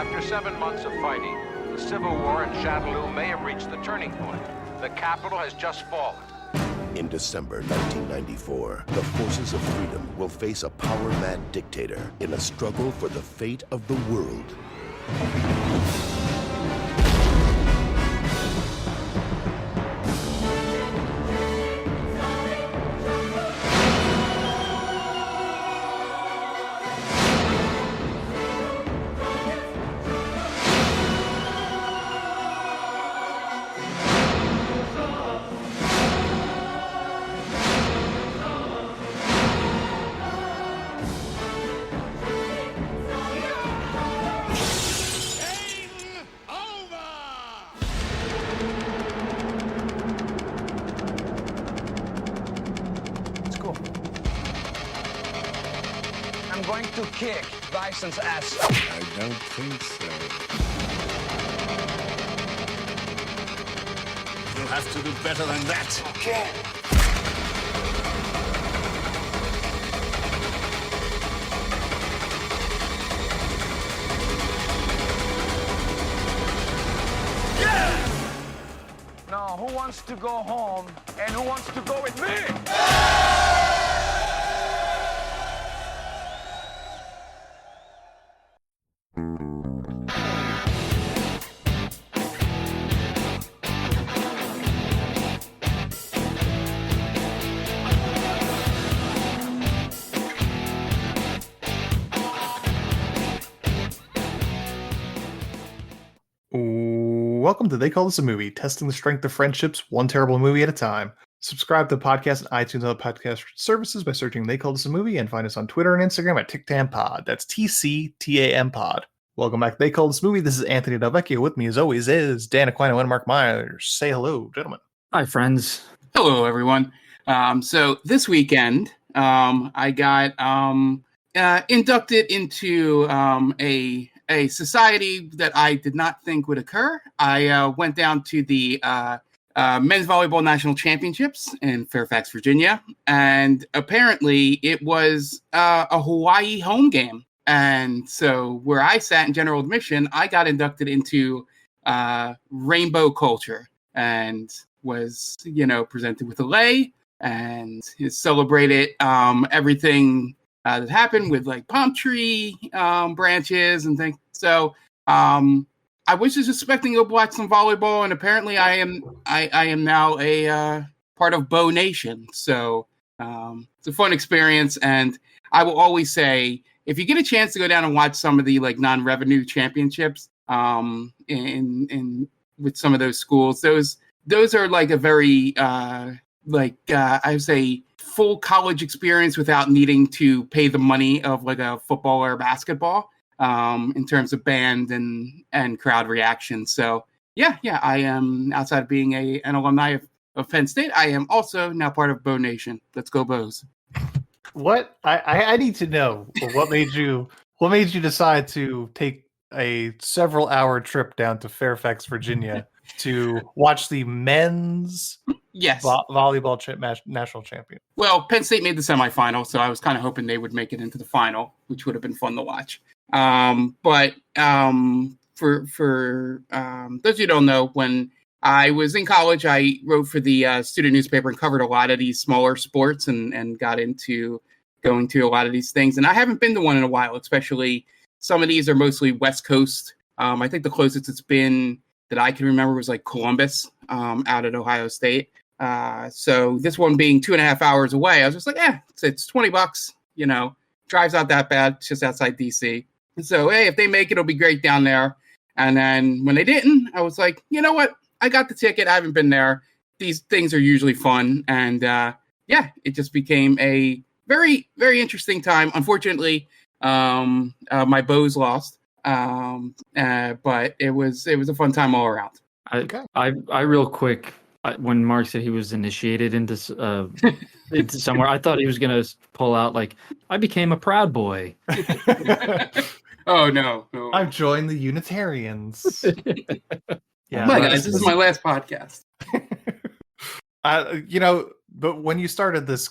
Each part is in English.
After 7 months of fighting, the civil war in Shadaloo may have reached the turning point. The capital has just fallen. In December 1994, the forces of freedom will face a power-mad dictator in a struggle for the fate of the world. I'm going to kick Bison's ass. I don't think so. You'll have to do better than that. Okay. Now, who wants to go home and who wants to go with me? Welcome to They Call This a Movie, testing the strength of friendships one terrible movie at a time. Subscribe to the podcast on iTunes and other podcast services by searching They Call This a Movie, and find us on Twitter and Instagram at TicTamPod. That's TCTAM Pod. Welcome back to They Call This Movie. This is Anthony Delvecchio. With me, as always, is Dan Aquino and Mark Myers. Say hello, gentlemen. Hi, friends. Hello, everyone. So this weekend, I got inducted into a society that I did not think would occur. I went down to the Men's Volleyball National Championships in Fairfax, Virginia, and apparently it was a Hawaii home game. And so where I sat in general admission, I got inducted into rainbow culture and was, presented with a lei and celebrated everything that happened with like palm tree branches and things. So I was just expecting to watch some volleyball, and apparently I am now a part of Bo Nation. So it's a fun experience, and I will always say, if you get a chance to go down and watch some of the like non-revenue championships in with some of those schools, those are like a very I would say full college experience without needing to pay the money of like a football or basketball in terms of band and crowd reaction. So yeah, I am, outside of being an alumni of Penn State, I am also now part of Bo Nation. Let's go Bows. What I need to know what made you decide to take a several hour trip down to Fairfax, Virginia to watch the men's volleyball national champion. Well, Penn State made the semifinal, so I was kind of hoping they would make it into the final, which would have been fun to watch. But for those who don't know, when I was in college, I wrote for the student newspaper and covered a lot of these smaller sports and got into going to a lot of these things. And I haven't been to one in a while, especially some of these are mostly West Coast. I think the closest it's been that I can remember was like Columbus out at Ohio State. So this one being 2.5 hours away, I was just like, it's $20, drive's not that bad. It's just outside DC. And so, hey, if they make it, it'll be great down there. And then when they didn't, I was like, you know what? I got the ticket. I haven't been there. These things are usually fun. And it just became a very, very interesting time. Unfortunately, my Bows lost. But it was a fun time all around. I real quick, when Mark said he was initiated into somewhere, I thought he was going to pull out like, I became a Proud Boy. Oh, no. I've joined the Unitarians. Yeah, guys, this is my last podcast. But when you started this,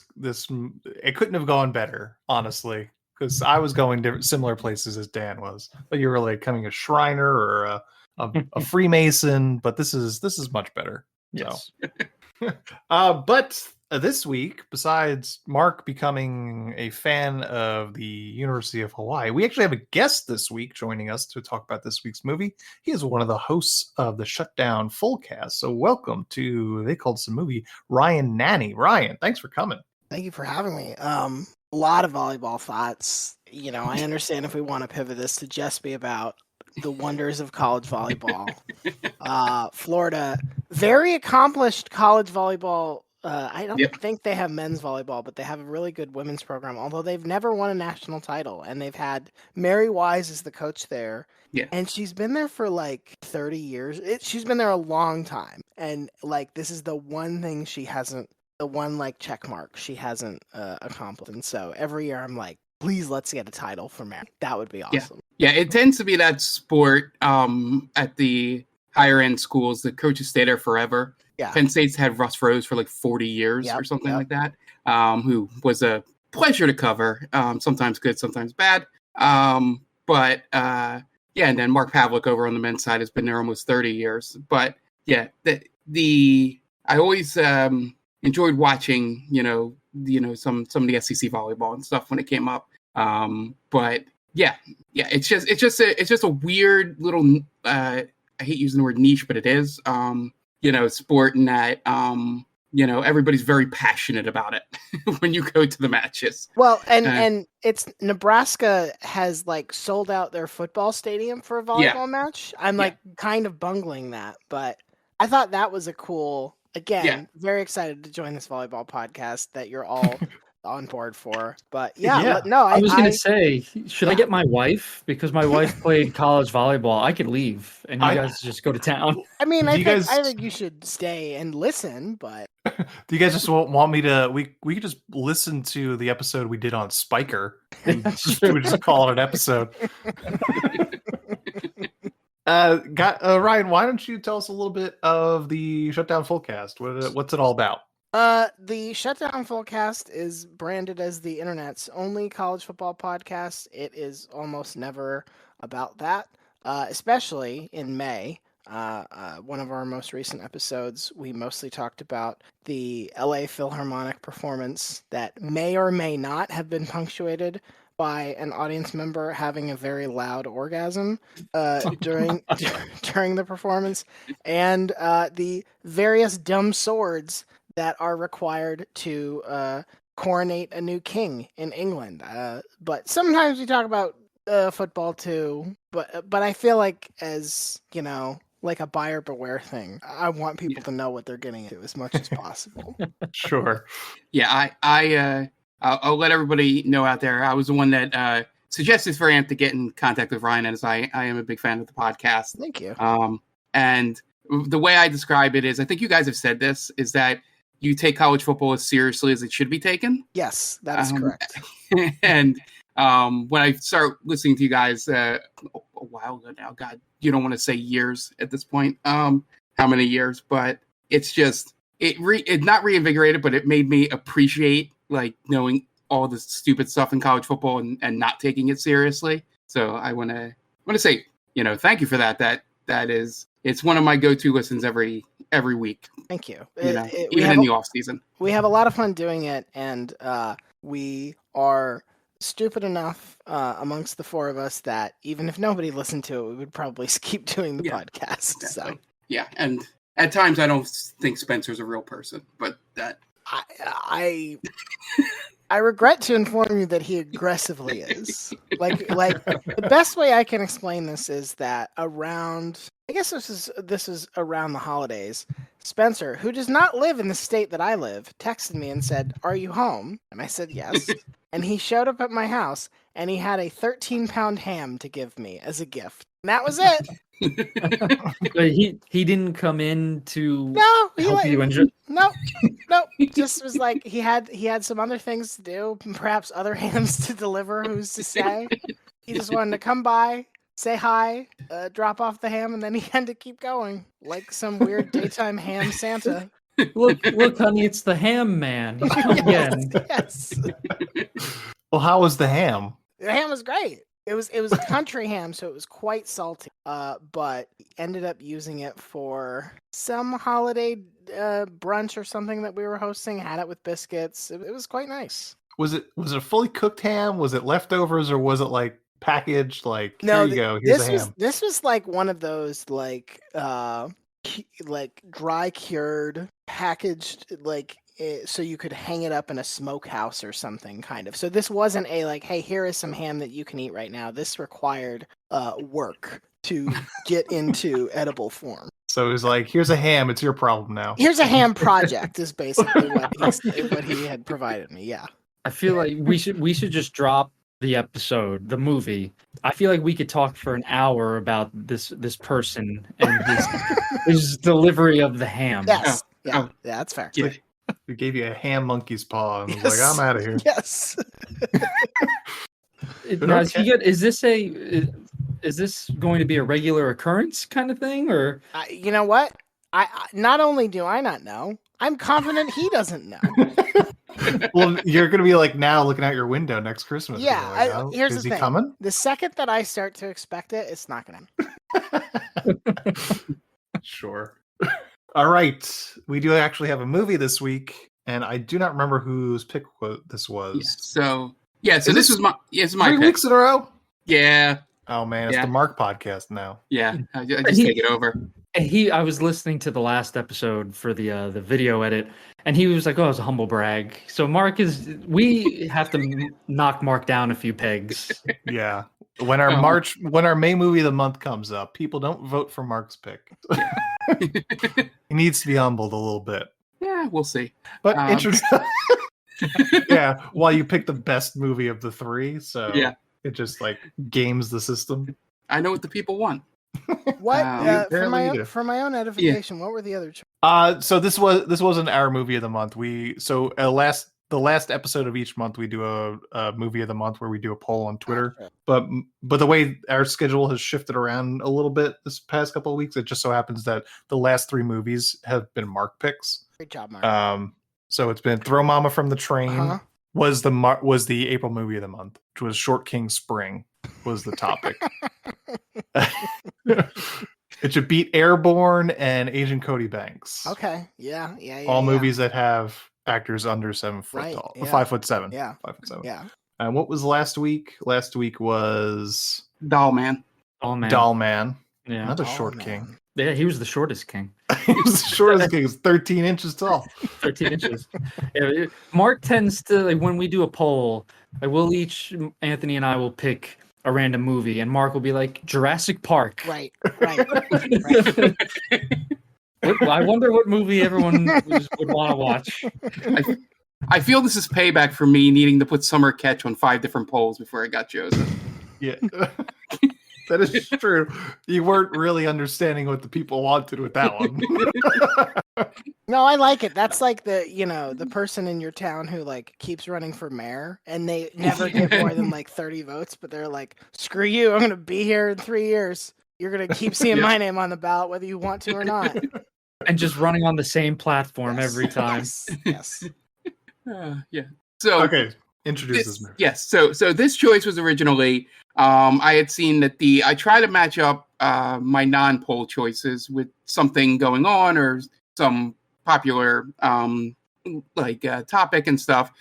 it couldn't have gone better, honestly. because I was going similar places as Dan was, but you were like becoming a Shriner or a Freemason. But this is much better. Yes. So. But this week, besides Mark becoming a fan of the University of Hawaii, we actually have a guest this week joining us to talk about this week's movie. He is one of the hosts of the Shutdown Fullcast. So welcome to They Called This a Movie, Ryan Nanny. Ryan, thanks for coming. Thank you for having me. A lot of volleyball thoughts. You know, I understand if we want to pivot this to just be about the wonders of college volleyball. Florida, very accomplished college volleyball. I don't think they have men's volleyball, but they have a really good women's program, although they've never won a national title. And they've had Mary Wise as the coach there. Yeah. And she's been there for like 30 years. She's been there a long time. And like, this is the one thing she hasn't, the one like check mark she hasn't accomplished. And so every year I'm like, please let's get a title for Mary. That would be awesome. Yeah, it tends to be that sport at the higher end schools. The coaches stay there forever. Yeah. Penn State's had Russ Rose for like 40 years or something like that, who was a pleasure to cover, sometimes good, sometimes bad. And then Mark Pavlik over on the men's side has been there almost 30 years. But yeah, I always enjoyed watching, some of the SEC volleyball and stuff when it came up. But yeah, it's just a weird little. I hate using the word niche, but it is. Sport in that everybody's very passionate about it when you go to the matches. Well, and it's Nebraska has like sold out their football stadium for a volleyball match. I'm like kind of bungling that, but I thought that was a cool. Again, very excited to join this volleyball podcast that you're all on board for. But I was going to say, should I get my wife? Because my wife played college volleyball. I could leave and you guys just go to town. I mean, I think you should stay and listen, but do you guys just want me to? We could just listen to the episode we did on Spiker and we just call it an episode. Ryan, why don't you tell us a little bit of the Shutdown Fullcast? What's it all about? The Shutdown Fullcast is branded as the internet's only college football podcast. It is almost never about that, especially in May. One of our most recent episodes, we mostly talked about the LA Philharmonic performance that may or may not have been punctuated by an audience member having a very loud orgasm during the performance, and the various dumb swords that are required to coronate a new king in England. But sometimes we talk about football too. But I feel like, as like a buyer beware thing, I want people to know what they're getting into as much as possible. Sure. Yeah, I'll let everybody know out there. I was the one that suggested for Amp to get in contact with Ryan, as I am a big fan of the podcast. Thank you. And the way I describe it is, I think you guys have said this, is that you take college football as seriously as it should be taken. Yes, that is correct. And when I start listening to you guys a while ago now, God, you don't want to say years at this point, how many years, but it's just, it not reinvigorated, but it made me appreciate like knowing all the stupid stuff in college football and not taking it seriously. So I want to say, thank you for that. That is, it's one of my go-to listens every week. Thank you. Even in the off season. We have a lot of fun doing it, and we are stupid enough amongst the four of us that even if nobody listened to it, we would probably keep doing the podcast. Exactly. So yeah, and at times I don't think Spencer's a real person, but that I regret to inform you that he aggressively is. Like the best way I can explain this is that around, I guess this is around the holidays, Spencer, who does not live in the state that I live, texted me and said, "Are you home?" And I said yes. And he showed up at my house and he had a 13-pound ham to give me as a gift. And that was it. He didn't come in to help you enjoy. No. He just was like, he had some other things to do, perhaps other hams to deliver. Who's to say? He just wanted to come by, say hi, drop off the ham, and then he had to keep going like some weird daytime ham Santa. Look, honey, it's the ham man. He's come again. Yes. Well, how was the ham? The ham was great. It was a country ham, so it was quite salty. But ended up using it for some holiday brunch or something that we were hosting. Had it with biscuits. It was quite nice. Was it a fully cooked ham? Was it leftovers, or was it like packaged? Like, No, here you go. Here's a ham. This was like one of those like dry cured, packaged so you could hang it up in a smokehouse or something, kind of. So this wasn't a like, hey, here is some ham that you can eat right now. This required work to get into edible form. So it was like, here's a ham. It's your problem now. Here's a ham project is basically what he had provided me. Yeah. I feel like we should just drop the episode, the movie. I feel like we could talk for an hour about this person and his delivery of the ham. Yes. Yeah, that's fair. Yeah. We gave you a ham monkey's paw and was like, I'm out of here. Yes. Now, is this going to be a regular occurrence kind of thing, or you know what? I not only do I not know, I'm confident he doesn't know. Well, you're going to be like now looking out your window next Christmas. Yeah, like, oh, here's is the he thing. coming? The second that I start to expect it, it's not going to. Sure. All right. We do actually have a movie this week, and I do not remember whose pick this was. So this was my 3 pick. weeks in a row? Yeah. Oh, man. It's Yeah. the Mark podcast now. Yeah. I just take it over. I was listening to the last episode for the video edit, and he was like, "Oh, it's a humble brag." So we have to knock Mark down a few pegs. Yeah. When our May movie of the month comes up, people don't vote for Mark's pick. He needs to be humbled a little bit. Yeah, we'll see. But yeah, while you pick the best movie of the 3, so yeah, it just like games the system. I know what the people want. What apparently for my own edification? What were the other choices? So this wasn't our movie of the month. The last episode of each month we do a movie of the month where we do a poll on Twitter. But the way our schedule has shifted around a little bit this past couple of weeks, it just so happens that the last 3 movies have been Mark picks. Great job, Mark. So it's been Throw Mama from the Train was the April movie of the month, which was Short King Spring was the topic. It should beat Airborne and Agent Cody Banks. Okay. Yeah. All movies that have actors under 7 foot tall. Yeah. 5'7". Yeah. 5'7". Yeah. And what was last week? Last week was Doll Man. Doll Man. Yeah. Another short king. Yeah, he was the shortest king. He was the shortest king. He was 13 inches tall. 13 inches. Yeah, Mark tends to, like, when we do a poll, like, Anthony and I will pick a random movie, and Mark will be like, Jurassic Park. Right. I wonder what movie everyone would want to watch. I feel this is payback for me needing to put Summer Catch on 5 different polls before I got chosen. Yeah. That is true. You weren't really understanding what the people wanted with that one. No, I like it. That's like the person in your town who like keeps running for mayor and they never get more than like 30 votes, but they're like, screw you, I'm going to be here in 3 years. You're going to keep seeing my name on the ballot whether you want to or not. And just running on the same platform every time. Yes. Yeah. So okay, introduce this movie. Yes. So this choice was originally I had seen that I try to match up my non-poll choices with something going on or some popular topic and stuff.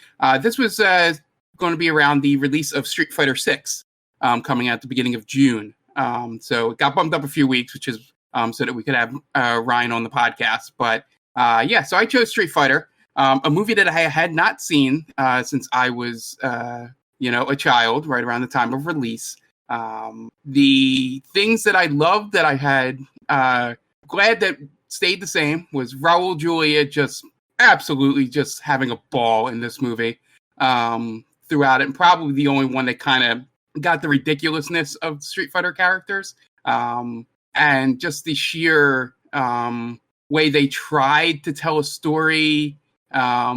This was going to be around the release of Street Fighter 6 coming out at the beginning of June. So it got bumped up a few weeks, which is so that we could have Ryan on the podcast. But so I chose Street Fighter, a movie that I had not seen since I was a child, right around the time of release. The things that I loved that I had glad that stayed the same was Raul Julia just absolutely just having a ball in this movie throughout it, and probably the only one that kind of got the ridiculousness of Street Fighter characters and just the sheer way they tried to tell a story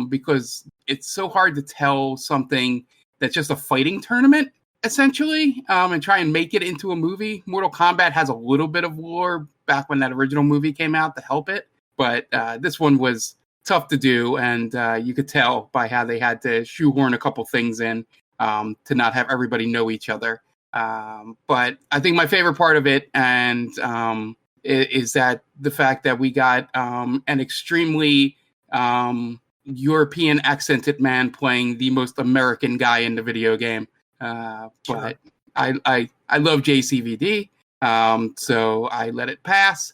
because it's so hard to tell something that's just a fighting tournament essentially and try and make it into a movie. Mortal Kombat has a little bit of lore back when that original movie came out to help it, but this one was tough to do, and you could tell by how they had to shoehorn a couple things in. to not have everybody know each other. But I think my favorite part of it is that the fact that we got an extremely European accented man playing the most American guy in the video game. But I love JCVD, so I let it pass.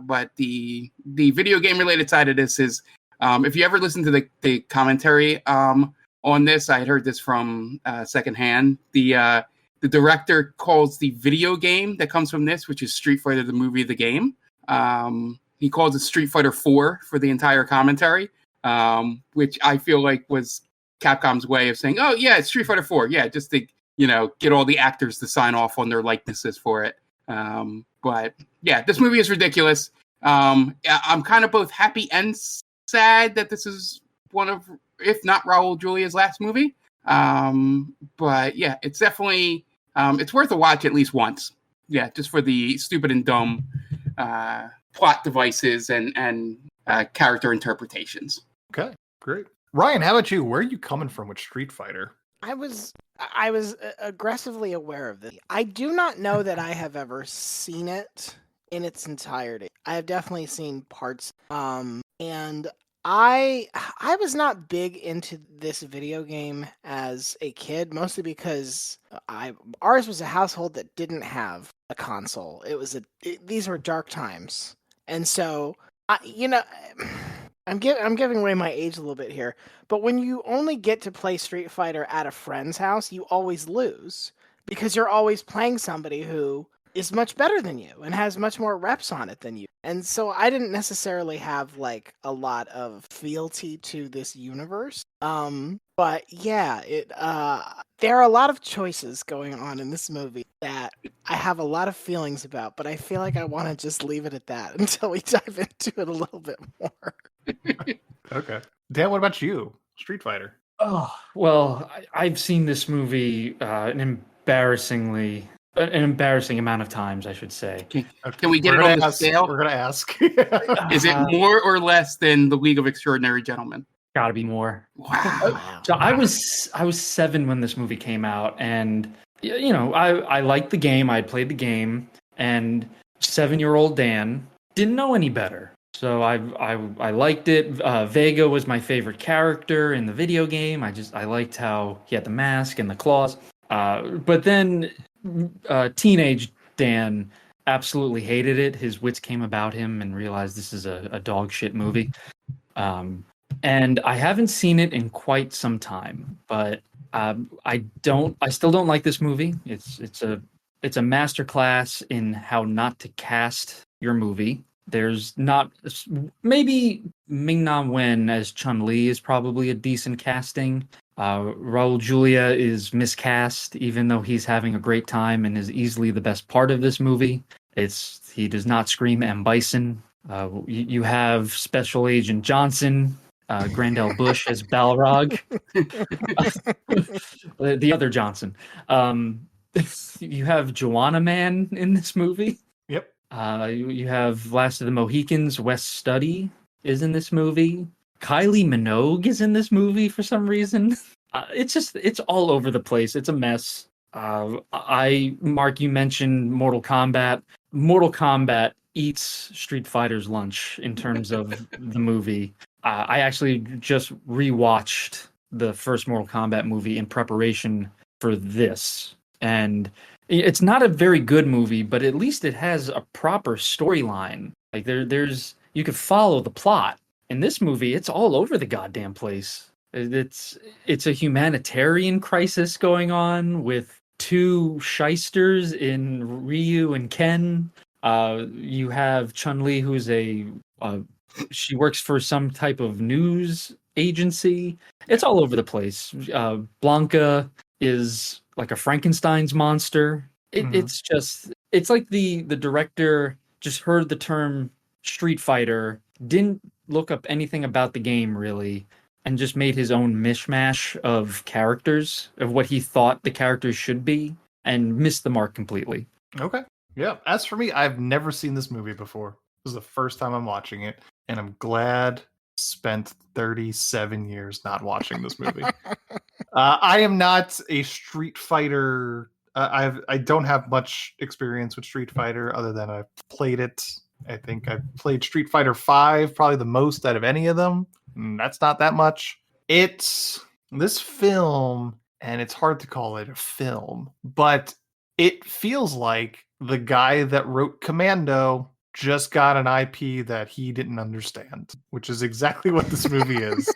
But the video game related side of this is, if you ever listen to the commentary on this, I had heard this from secondhand. The director calls the video game that comes from this, which is Street Fighter the movie, the game. He calls it Street Fighter 4 for the entire commentary, which I feel like was Capcom's way of saying, "Oh yeah, it's Street Fighter 4." Yeah, just to get all the actors to sign off on their likenesses for it. But yeah, this movie is ridiculous. I'm kind of both happy and sad that this is one of, if not Raul Julia's last movie. But yeah, it's definitely it's worth a watch at least once. Yeah, just for the stupid and dumb plot devices and character interpretations. Okay, great. Ryan, how about you? Where are you coming from with Street Fighter? I was aggressively aware of this. I do not know that I have ever seen it in its entirety. I have definitely seen parts. And I was not big into this video game as a kid, mostly because ours was a household that didn't have a console. These were dark times, and so I'm giving away my age a little bit here, but when you only get to play Street Fighter at a friend's house, you always lose because you're always playing somebody who is much better than you and has much more reps on it than you. And so I didn't necessarily have like a lot of fealty to this universe. But yeah, there are a lot of choices going on in this movie that I have a lot of feelings about, but I feel like I want to just leave it at that until we dive into it a little bit more. Okay. Dan, what about you? Street Fighter. Oh, well, I've seen this movie an embarrassing amount of times, I should say. Can we get it on the scale? We're going to ask. Is it more or less than The League of Extraordinary Gentlemen? Gotta be more. Wow. So I was 7 when this movie came out, and I liked the game. I'd played the game, and 7-year-old Dan didn't know any better. So I liked it. Vega was my favorite character in the video game. I liked how he had the mask and the claws. But then teenage Dan absolutely hated it. His wits came about him and realized this is a dog shit movie. And I haven't seen it in quite some time, but I still don't like this movie. It's a masterclass in how not to cast your movie. There's not, maybe Ming-Na Wen as Chun-Li is probably a decent casting. Raul Julia is miscast, even though he's having a great time and is easily the best part of this movie. He does not scream M. Bison. You have Special Agent Johnson, Grandel Bush as Balrog, the other Johnson. You have Joanna Man in this movie. Yep. You have Last of the Mohicans. Wes Studi is in this movie. Kylie Minogue is in this movie for some reason. It's all over the place. It's a mess. Mark, you mentioned Mortal Kombat. Mortal Kombat eats Street Fighter's lunch in terms of the movie. I actually just rewatched the first Mortal Kombat movie in preparation for this. And it's not a very good movie, but at least it has a proper storyline. Like you could follow the plot. In this movie, it's all over the goddamn place. It's a humanitarian crisis going on with 2 shysters in Ryu and Ken. You have Chun-Li, who's she works for some type of news agency. It's all over the place. Blanca is like a Frankenstein's monster. It's like the director just heard the term Street Fighter, didn't look up anything about the game really, and just made his own mishmash of characters, of what he thought the characters should be, and missed the mark completely. Okay. Yeah. As for me, I've never seen this movie before. This is the first time I'm watching it, and I'm glad spent 37 years not watching this movie. I am not a Street Fighter. I don't have much experience with Street Fighter other than I've played it. I think I've played Street Fighter 5, probably the most out of any of them. And that's not that much. It's this film, and it's hard to call it a film, but it feels like the guy that wrote Commando just got an IP that he didn't understand, which is exactly what this movie is.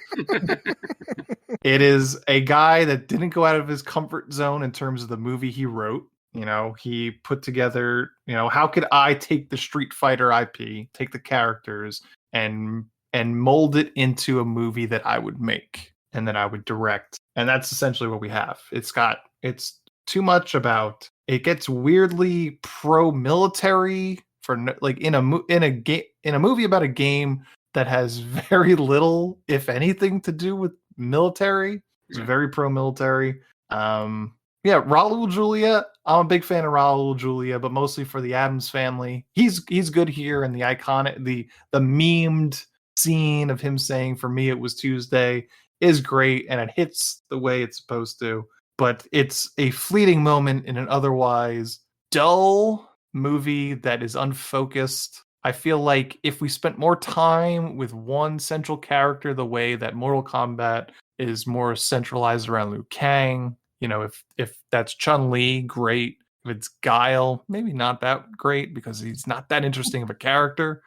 It is a guy that didn't go out of his comfort zone in terms of the movie he wrote. You know, he put together, how could I take the Street Fighter IP, take the characters, and mold it into a movie that I would make and that I would direct. And that's essentially what we have. It's too much about, it gets weirdly pro-military for like in a movie about a game that has very little, if anything, to do with military. It's very pro-military. Raul Julia. I'm a big fan of Raul Julia, but mostly for the Addams Family. He's good here, and the iconic, the memed scene of him saying, "For me, it was Tuesday," is great, and it hits the way it's supposed to. But it's a fleeting moment in an otherwise dull movie that is unfocused. I feel like if we spent more time with one central character, the way that Mortal Kombat is more centralized around Liu Kang, if that's Chun-Li, great. If it's Guile, maybe not that great because he's not that interesting of a character.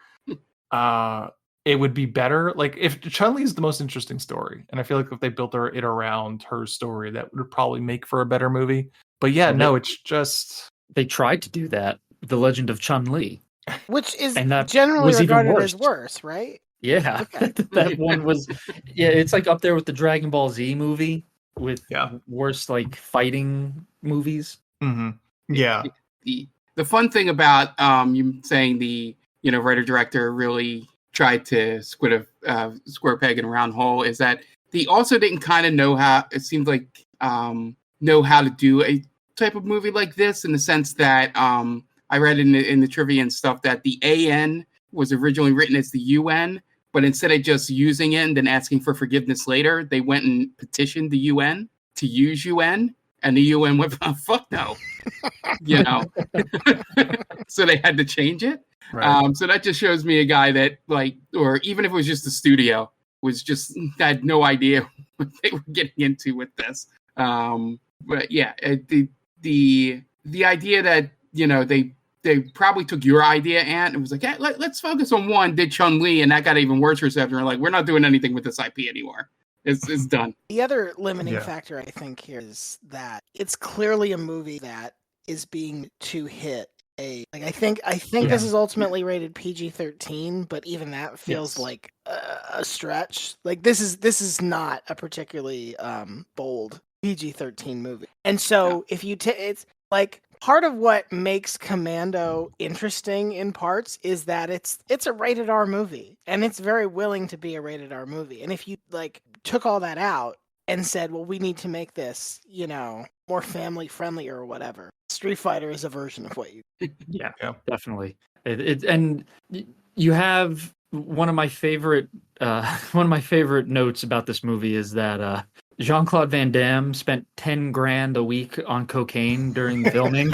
It would be better. Like if Chun-Li is the most interesting story, and I feel like if they built it around her story, that would probably make for a better movie. But it's just they tried to do that. The Legend of Chun-Li. Which is that generally was regarded as worse, right? Yeah, okay. That one was. Yeah, it's like up there with the Dragon Ball Z movie with worst like fighting movies. Mm-hmm. Yeah. The fun thing about you saying the writer director really tried to square peg in a round hole is that they also didn't kind of know how. It seems like know how to do a type of movie like this in the sense that I read in the trivia and stuff that the AN was originally written as the UN, but instead of just using it and then asking for forgiveness later, they went and petitioned the UN to use UN, and the UN went, oh, "Fuck no," So they had to change it. Right. So that just shows me a guy that or even if it was just the studio, had no idea what they were getting into with this. But yeah, the idea that they probably took your idea, Ant, and was like, "Hey, let's focus on one." Did Chun-Li, and that got even worse reception. We're like, "We're not doing anything with this IP anymore. It's done." The other limiting factor I think here is that it's clearly a movie that is being to hit a I think this is ultimately rated PG-13, but even that feels like a stretch. Like this is not a particularly bold PG-13 movie, and so if you it's like. Part of what makes Commando interesting in parts is that it's a rated R movie, and it's very willing to be a rated R movie. And if you took all that out and said, well, we need to make this, more family friendly or whatever, Street Fighter is a version of what you. Yeah, definitely. And you have one of my favorite notes about this movie is that Jean-Claude Van Damme spent $10,000 a week on cocaine during filming,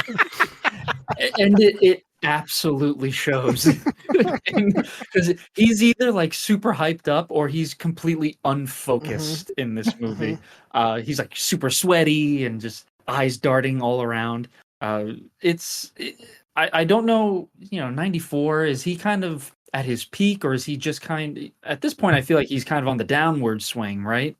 and it absolutely shows. Because he's either super hyped up or he's completely unfocused in this movie. He's super sweaty and just eyes darting all around. I don't know. 94, is he kind of at his peak, or is he just at this point? I feel like he's kind of on the downward swing, right?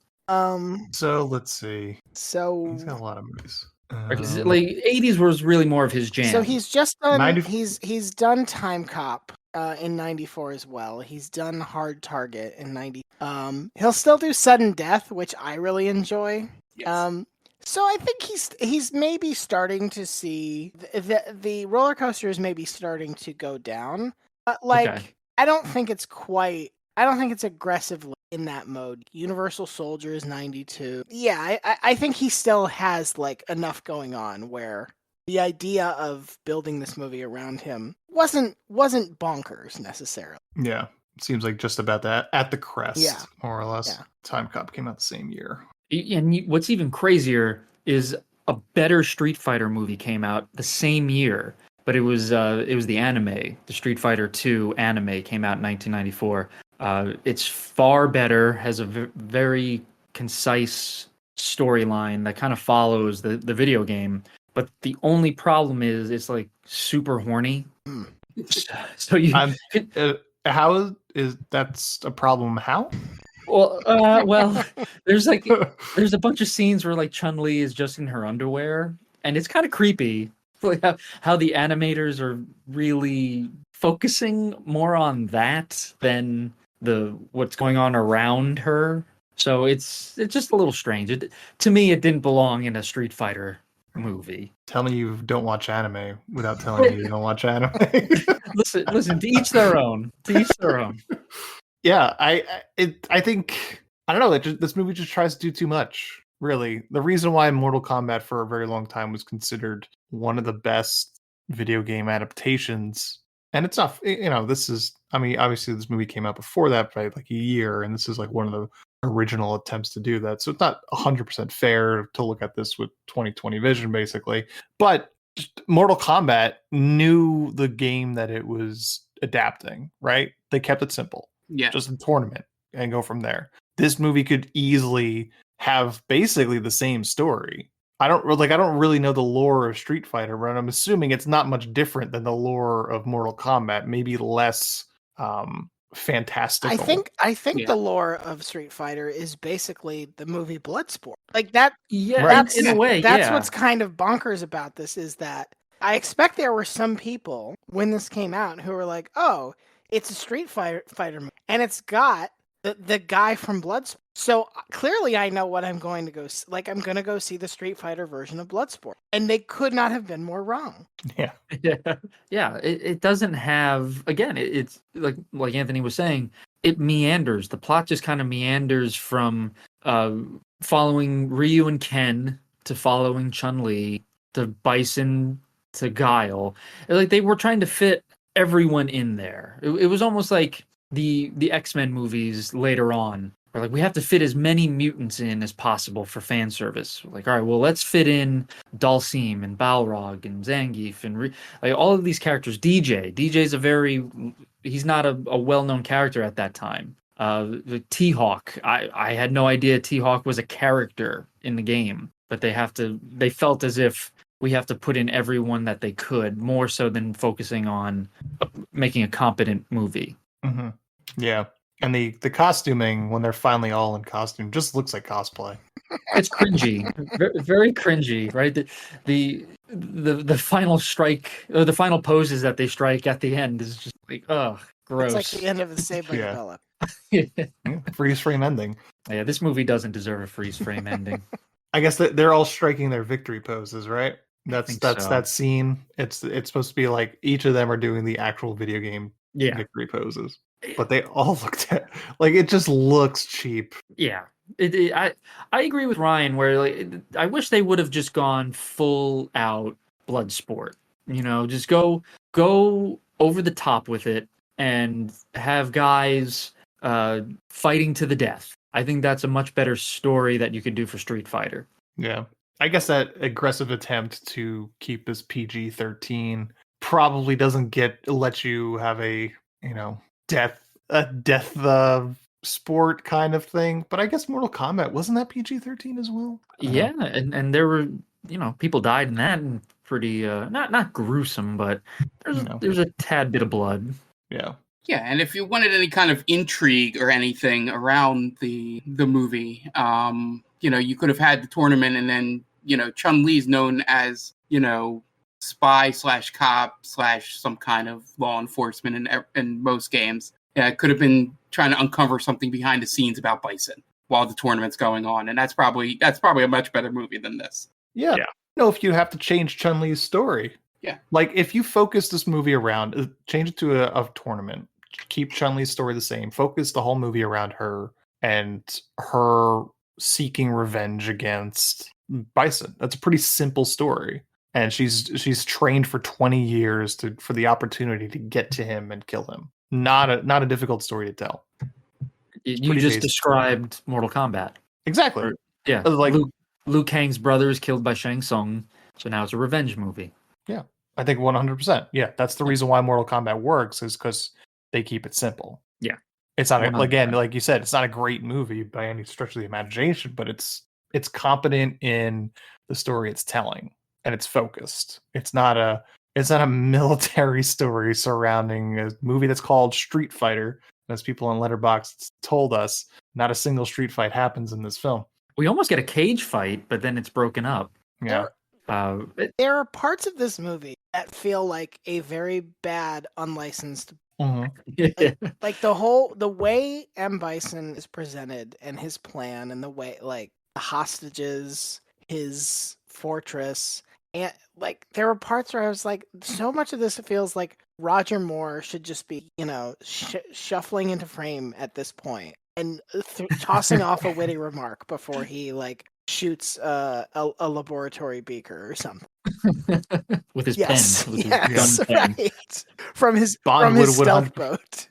So let's see. So he's got a lot of movies. 80s was really more of his jam. So he's just done. He's done Time Cop in 94 as well. He's done Hard Target in 90. He'll still do Sudden Death, which I really enjoy. Yes. So I think he's maybe starting to see the roller coaster is maybe starting to go down. But I don't think it's aggressively in that mode. Universal Soldier is 92. Yeah, I think he still has enough going on where the idea of building this movie around him wasn't bonkers necessarily. Yeah. seems like just about that at the crest, Yeah. more or less. Yeah. Time Cop came out the same year. And what's even crazier is a better Street Fighter movie came out the same year, but it was the anime. The Street Fighter 2 anime came out in 1994. It's far better, has a very concise storyline that kind of follows the video game. But the only problem is it's like super horny. So you how is that's a problem? How? well, there's a bunch of scenes where like Chun-Li is just in her underwear, and it's kind of creepy. Like how the animators are really focusing more on that than what's going on around her. So it's just a little strange. To me, it didn't belong in a Street Fighter movie. Tell me you don't watch anime without telling me you don't watch anime. listen. To each their own. To each their own. Yeah, I think I don't know. This movie just tries to do too much. Really, the reason why Mortal Kombat for a very long time was considered one of the best video game adaptations, and it's not. This is. I mean, obviously, this movie came out before that by like a year, and this is like one of the original attempts to do that. So it's not 100% fair to look at this with 2020 vision, basically. But Mortal Kombat knew the game that it was adapting. Right? They kept it simple. Yeah. Just a tournament and go from there. This movie could easily have basically the same story. I don't really know the lore of Street Fighter, but I'm assuming it's not much different than the lore of Mortal Kombat, maybe less fantastical. I think the lore of Street Fighter is basically the movie Bloodsport. Like that. Yeah, That's, in a way. That's yeah. what's kind of bonkers about this is that I expect there were some people when this came out who were like, "Oh, it's a Street Fighter movie, and it's got the guy from Bloodsport." So clearly, I know what I'm going to go. I'm going to go see the Street Fighter version of Bloodsport, and they could not have been more wrong. Yeah. Yeah. It doesn't have. Again, it's like Anthony was saying. It meanders. The plot just kind of meanders from following Ryu and Ken to following Chun-Li to Bison to Guile. Like they were trying to fit everyone in there. It was almost like the X-Men movies later on. Where like we have to fit as many mutants in as possible for fan service. Like, all right, well, let's fit in Dhalsim and Balrog and Zangief and like all of these characters. DJ's he's not a well-known character at that time. T-Hawk, I had no idea T-Hawk was a character in the game, but they felt as if we have to put in everyone that they could, more so than focusing on making a competent movie. Mm-hmm. Yeah. And the costuming, when they're finally all in costume, just looks like cosplay. It's cringy, very cringy, right? The final strike, or the final poses that they strike at the end is just like, oh, gross. It's like the end of the Saved by the Bell. Freeze frame ending. Yeah, this movie doesn't deserve a freeze frame ending. I guess that they're all striking their victory poses, right? That's so. That scene. It's supposed to be like each of them are doing the actual video game victory poses. But they all looked like it just looks cheap. Yeah, I agree with Ryan. Where like I wish they would have just gone full out blood sport. Just go over the top with it and have guys fighting to the death. I think that's a much better story that you could do for Street Fighter. Yeah, I guess that aggressive attempt to keep this PG-13 probably doesn't let you have a death sport kind of thing, but I guess Mortal Kombat wasn't that PG-13 as well. Yeah, and there were people died in that, and pretty not gruesome, but there's a tad bit of blood. Yeah, and if you wanted any kind of intrigue or anything around the movie, you could have had the tournament, and then Chun-Li's known as spy / cop / some kind of law enforcement in most games. It could have been trying to uncover something behind the scenes about Bison while the tournament's going on, and that's probably a much better movie than this. Yeah. If you have to change Chun-Li's story. Yeah. Like if you focus this movie around, change it to a tournament, keep Chun-Li's story the same, focus the whole movie around her and her seeking revenge against Bison. That's a pretty simple story. And she's trained for 20 years for the opportunity to get to him and kill him. not a difficult story to tell. You pretty just basic. described Mortal Kombat. Exactly. Or- yeah, Like Liu Kang's brother is killed by Shang Tsung, so now it's a revenge movie. yeah, I think 100%. Yeah, that's the reason why Mortal Kombat works is because they keep it simple. Yeah. It's not 100%. again, like you said, it's not a great movie by any stretch of the imagination, but it's competent in the story it's telling, and it's focused. It's not a military story surrounding a movie that's called Street Fighter. As people in Letterboxd told us, not a single street fight happens in this film. We almost get a cage fight, but then it's broken up. Yeah. There are parts of this movie that feel like a very bad unlicensed. Like the way M. Bison is presented and his plan and the way like the hostages, his fortress, and like there were parts where I was like, so much of this feels like Roger Moore should just be, shuffling into frame at this point and tossing off a witty remark before he like shoots a laboratory beaker or something with his yes, pen. With yes, his gun pen. right. From his Bond stealth boat.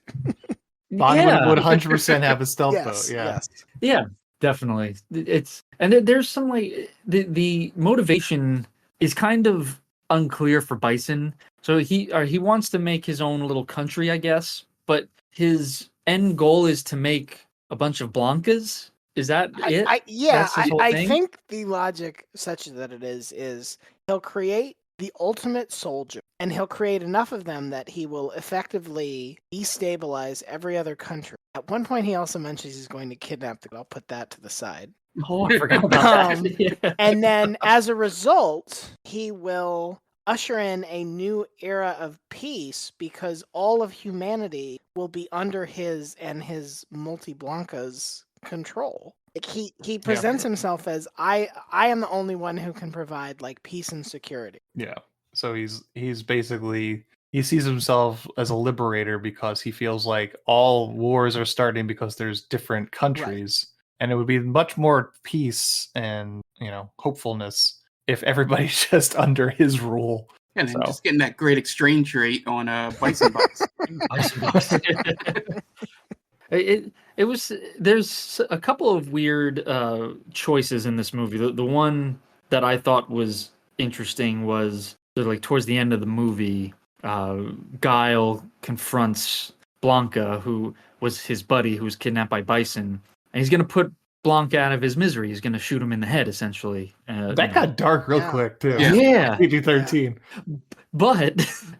Bond would 100% have a stealth boat. Yeah. Yes. Yeah, definitely. There's some like the motivation is kind of unclear for Bison. So he wants to make his own little country, I guess, but his end goal is to make a bunch of Blancas. Is that it? I think the logic, such that it is he'll create the ultimate soldier, and he'll create enough of them that he will effectively destabilize every other country. At one point, he also mentions he's going to kidnap the. I'll put that to the side. Oh, I forgot about that. Yeah. And then, as a result, he will usher in a new era of peace because all of humanity will be under his and his multi-Blancas control. Like he presents himself as I am the only one who can provide like peace and security. Yeah. So he's basically he sees himself as a liberator because he feels like all wars are starting because there's different countries, and it would be much more peace and hopefulness if everybody's just under his rule. And then just getting that great exchange rate on Bison Bucks. It was there's a couple of weird choices in this movie. The one that I thought was interesting was like towards the end of the movie, Guile confronts Blanca, who was his buddy, who was kidnapped by Bison, and he's going to put Blanca out of his misery. He's going to shoot him in the head, essentially. That got dark real quick, too. Yeah. PG-13. But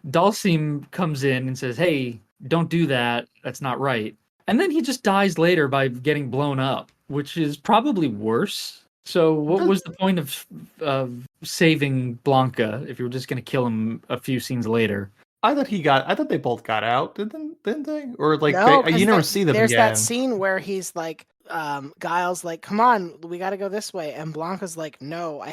Dalsim comes in and says, hey, don't do that. That's not right. And then he just dies later by getting blown up, which is probably worse. So what was the point of saving Blanca if you were just going to kill him a few scenes later? I thought they both got out, didn't they? Or like no, you never see them there's again. There's that scene where he's like, Guile's like, come on, we got to go this way. And Blanca's like, no,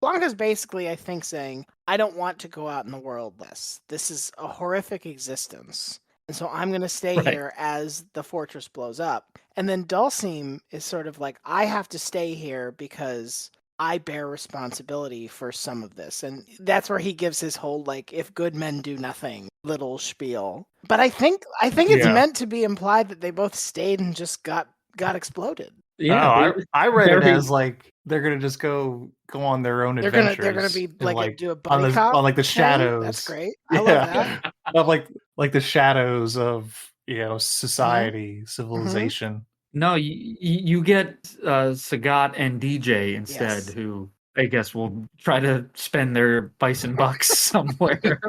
Blanca's basically, I think, saying, I don't want to go out in the world less. This is a horrific existence. And so I'm going to stay here as the fortress blows up. And then Dalsim is sort of like, I have to stay here because I bear responsibility for some of this. And that's where he gives his whole, like, if good men do nothing, little spiel. But I think it's meant to be implied that they both stayed and just got exploded. Yeah, I read it as like they're gonna just go on their own adventures. They're gonna be like do a on buddy cop. on like the shadows. That's great. I love that. Of like the shadows of society, civilization. No, you get Sagat and DJ instead, who I guess will try to spend their Bison bucks somewhere.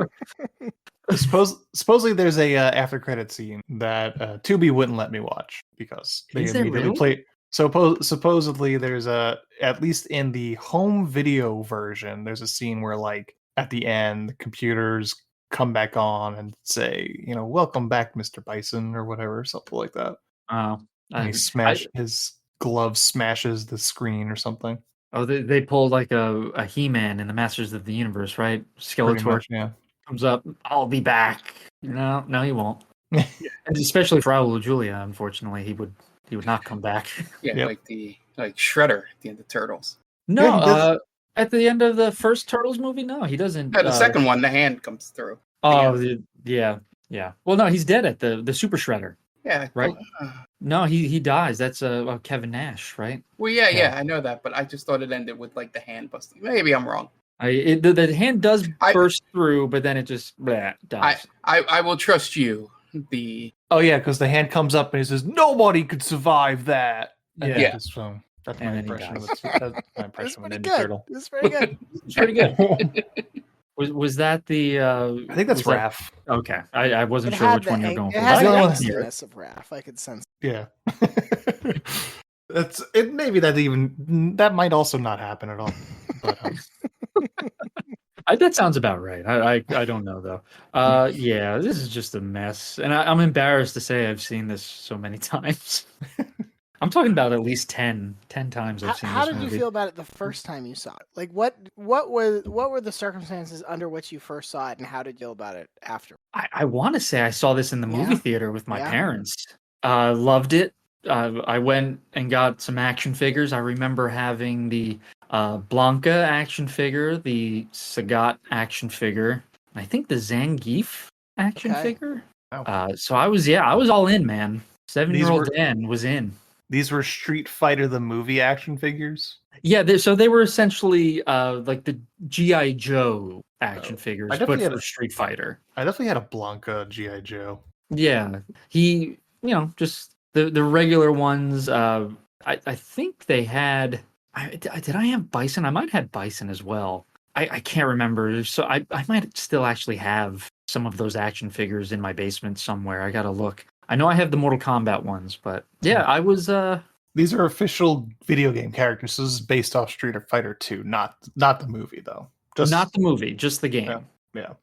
Supposedly there's a after credit scene that Tubi wouldn't let me watch because they immediately play. Supposedly there's at least in the home video version, there's a scene where like at the end the computers come back on and say, welcome back, Mr. Bison, or whatever, something like that. And his glove smashes the screen or something. Oh, they pulled like a He-Man in the Masters of the Universe, right? Skeletor comes up, I'll be back. No, he won't. And especially for Raul Julia, unfortunately, he would not come back. Yeah, like Shredder at the end of Turtles. No, at the end of the first Turtles movie, no, he doesn't. Yeah, the second one, the hand comes through. Oh, yeah. Yeah. Well, no, he's dead at the Super Shredder. Yeah. Right. No, he dies. That's Kevin Nash, right? Well, yeah, I know that, but I just thought it ended with like the hand busting. Maybe I'm wrong. The hand does burst through, but then it just dies. I will trust you. Oh yeah, because the hand comes up and he says, "Nobody could survive that." Yeah. So that's my And then he impression. dies. That's my That's impression of pretty Ninja good. Turtle. That's pretty good. It's pretty good. Was that the? I think that's was that- Raph. Okay, I wasn't It sure had which one you're going it for. has but the I didn't hear it. angstiness of Raph. I could sense. Yeah. That's it. Maybe that might also not happen at all. But That sounds about right. I don't know though. Yeah, this is just a mess, and I'm embarrassed to say I've seen this so many times. I'm talking about at least 10 times I've seen How this did movie. you feel about it the first time you saw it? Like, what were the circumstances under which you first saw it, and how did you feel about it after? I want to say I saw this in the movie Yeah. theater with my Yeah. parents. Loved it. I went and got some action figures. I remember having the Blanca action figure, the Sagat action figure, I think the Zangief action Okay. figure. Wow. So I was all in, man. 7-year-old were- Dan was in. these were Street Fighter the movie action figures. Yeah, so they were essentially like the G.I. Joe action figures, but definitely had for a- Street Fighter. I definitely had a Blanca G.I. Joe. Yeah, he, just the regular ones. I think they had. Did I have Bison? I might have had Bison as well. I can't remember. So I might still actually have some of those action figures in my basement somewhere. I gotta look. I know I have the Mortal Kombat ones, but yeah, I was. These are official video game characters. So this is based off Street Fighter 2, not the movie though. Just Not the movie, just the game. Yeah.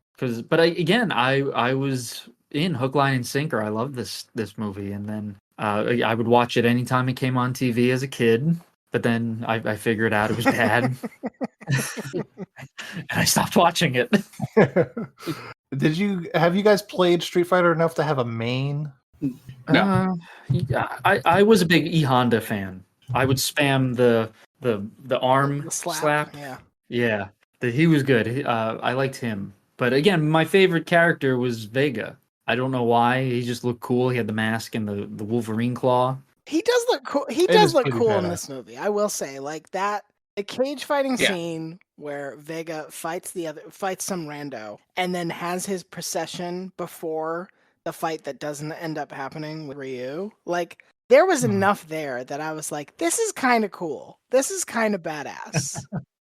But I was in hook, line, and sinker. I love this movie, and then I would watch it anytime it came on TV as a kid. But then I figured out it was bad, and I stopped watching it. Have you guys played Street Fighter enough to have a main? No. I was a big E Honda fan. I would spam the arm The slap. Yeah. He was good. I liked him. But again, my favorite character was Vega. I don't know why. He just looked cool. He had the mask and the Wolverine claw. He does look cool. He It does is look pretty cool in badass. this movie. I will say, like that, the cage fighting Yeah. scene where Vega fights some rando, and then has his procession before the fight that doesn't end up happening with Ryu. Like there was enough there that I was like, this is kind of cool. This is kind of badass.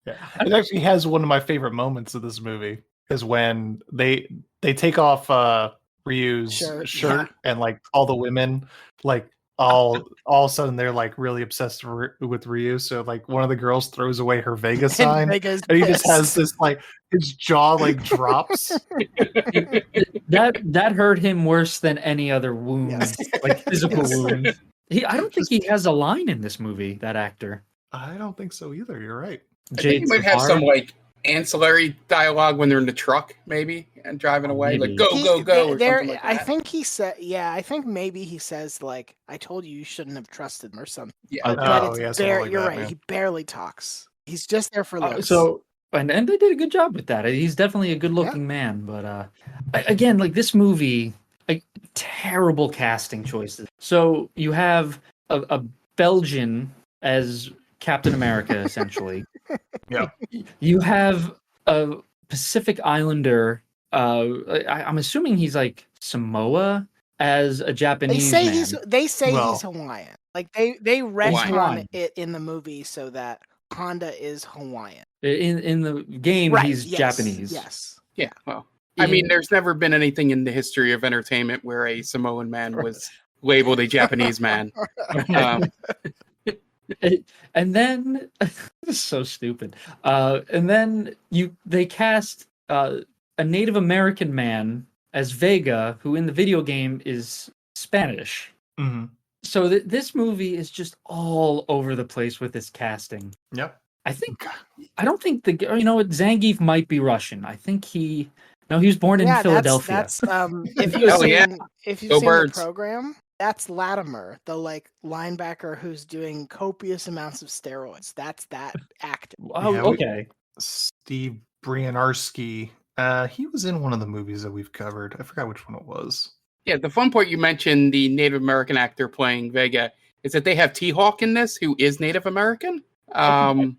Yeah. It actually has one of my favorite moments of this movie is when they take off Ryu's Shirt, shirt and like all the women like all of a sudden they're like really obsessed with Ryu. So like one of the girls throws away her Vega sign Vega's and he just has pissed. this like his jaw like drops. That hurt him worse than any other wound, Yes. like physical Yes. wound. I don't think he has a line in this movie. That actor, I don't think so either. You're right. I think you might have some like ancillary dialogue when they're in the truck, maybe, and driving away, Maybe. like go, go, go, or There, something like I that. think he said, yeah, I think maybe he says like, "I told you shouldn't have trusted him" or something. Yeah. Oh, But Oh, it's yeah, something like you're that, right. yeah. He barely talks. He's just there for looks. and they did a good job with that. He's definitely a good-looking man. But again, like this movie, like terrible casting choices. So you have a Belgian as Captain America, essentially. Yeah. You have a Pacific Islander. I'm assuming he's like Samoa as a they Japanese say man. he's Hawaiian. Like they retcon Hawaiian. it in the movie so that Honda is Hawaiian. In the game, Right, he's yes, Japanese. Yes. Yeah, well, I mean, there's never been anything in the history of entertainment where a Samoan man was labeled a Japanese man. And then this is so stupid. And then they cast a Native American man as Vega, who in the video game is Spanish. Mm-hmm. So this movie is just all over the place with this casting. Yep. I don't think Zangief might be Russian. I think he was born in Philadelphia. That's if you've Oh, seen, yeah. if you've Go seen Birds. the program, that's Latimer, the like linebacker who's doing copious amounts of steroids. That's that actor. Oh, Yeah, okay. Steve Brianarski He was in one of the movies that we've covered. I forgot which one it was. Yeah, the fun part you mentioned the Native American actor playing Vega is that they have T-Hawk in this, who is Native American. And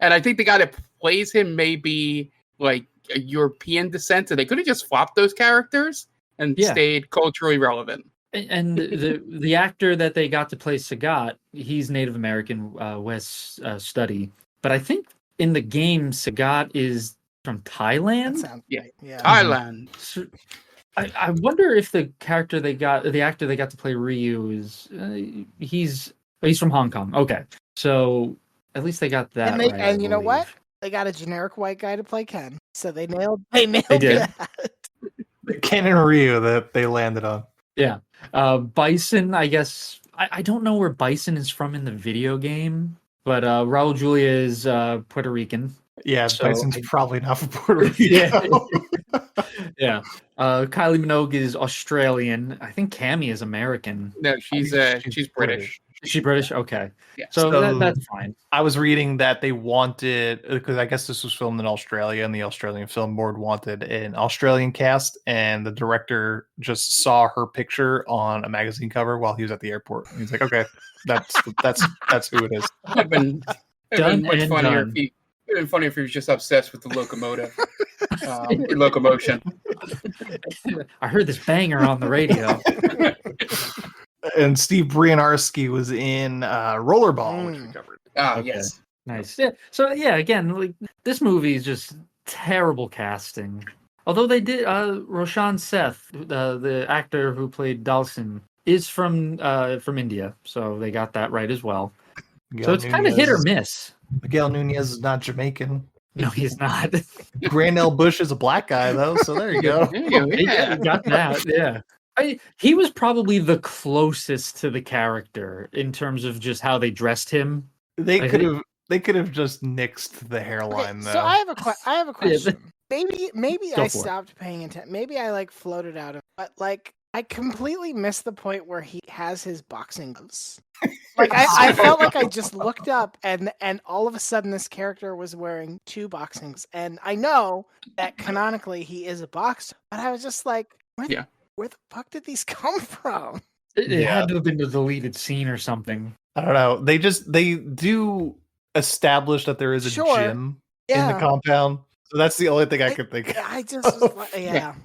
I think the guy that plays him may be like a European descent, so they could have just swapped those characters and stayed culturally relevant. And the actor that they got to play Sagat, he's Native American, Wes Study. But I think in the game, Sagat is from Thailand. That sounds great. Yeah. Thailand. So, I wonder if the actor they got to play Ryu is he's from Hong Kong. Okay, so at least they got that. And you know what? They got a generic white guy to play Ken, so they nailed. They did. That. Ken and Ryu that they landed on. Yeah, Bison. I guess I don't know where Bison is from in the video game, but Raul Julia is Puerto Rican. Yeah, So Bison's probably not from Puerto Rico. Yeah. Kylie Minogue is Australian. I think Cammy is American. No, she's British. Is she British? Okay. Yeah. So that's fine. I was reading that they wanted, because I guess this was filmed in Australia, and the Australian Film Board wanted an Australian cast, and the director just saw her picture on a magazine cover while he was at the airport. And he's like, okay, that's who it is. It'd been Done much and funnier done. if it'd been funnier if he was just obsessed with the locomotive. Locomotion. I heard this banger on the radio. And Steve Brianarski was in Rollerball, which we covered. Ah, Okay. yes. Nice. Yeah. So yeah, again, like this movie is just terrible casting. Although they did, Roshan Seth, the actor who played Dalsin, is from India, so they got that right as well. So it's kind of hit or miss. Miguel Nunez is not Jamaican. No, he's not. Grandel Bush is a black guy, though, so there you go. There you go, Yeah, got that. Yeah. He was probably the closest to the character in terms of just how they dressed him. They could have just nixed the hairline, though. So I have a question. Maybe Go I for it. stopped paying attention. Maybe I floated out of, but I completely missed the point where he has his boxing gloves. I felt like I just looked up and all of a sudden this character was wearing two boxings, and I know that canonically he is a boxer, but I was just like, where the fuck did these come from? It had to have been a deleted scene or something. I don't know. They do establish that there is a gym in the compound. So that's the only thing I could think of. I just was like, that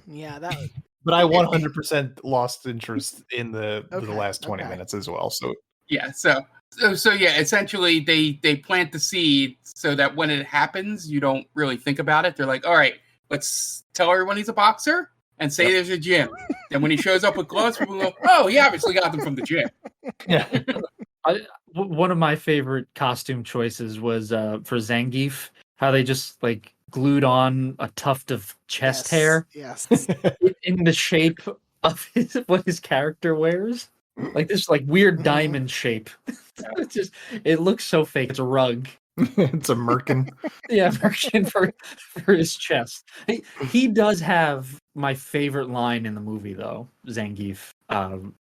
was, But I 100% lost interest in the last 20 minutes as well. So Yeah. So yeah, essentially they plant the seed so that when it happens, you don't really think about it. They're like, all right, let's tell everyone he's a boxer and say there's a gym. And when he shows up with gloves, people go, oh, he obviously got them from the gym. yeah, One of my favorite costume choices was for Zangief, how they just glued on a tuft of chest hair Yes. in the shape of what his character wears. This weird diamond shape. It looks so fake. It's a rug. it's a merkin. Yeah, version for his chest. He does have my favorite line in the movie, though, Zangief.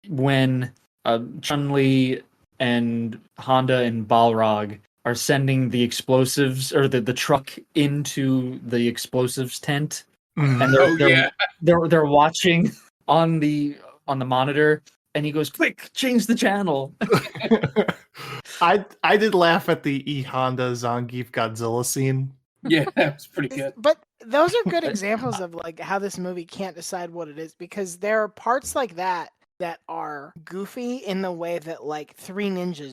When Chun-Li and Honda and Balrog are sending the explosives or the truck into the explosives tent, and they're watching on the monitor, and he goes, "Quick, change the channel." I did laugh at the E Honda Zangief Godzilla scene. Yeah, that's pretty good. But those are good examples of how this movie can't decide what it is, because there are parts like that are goofy in the way that Three Ninjas,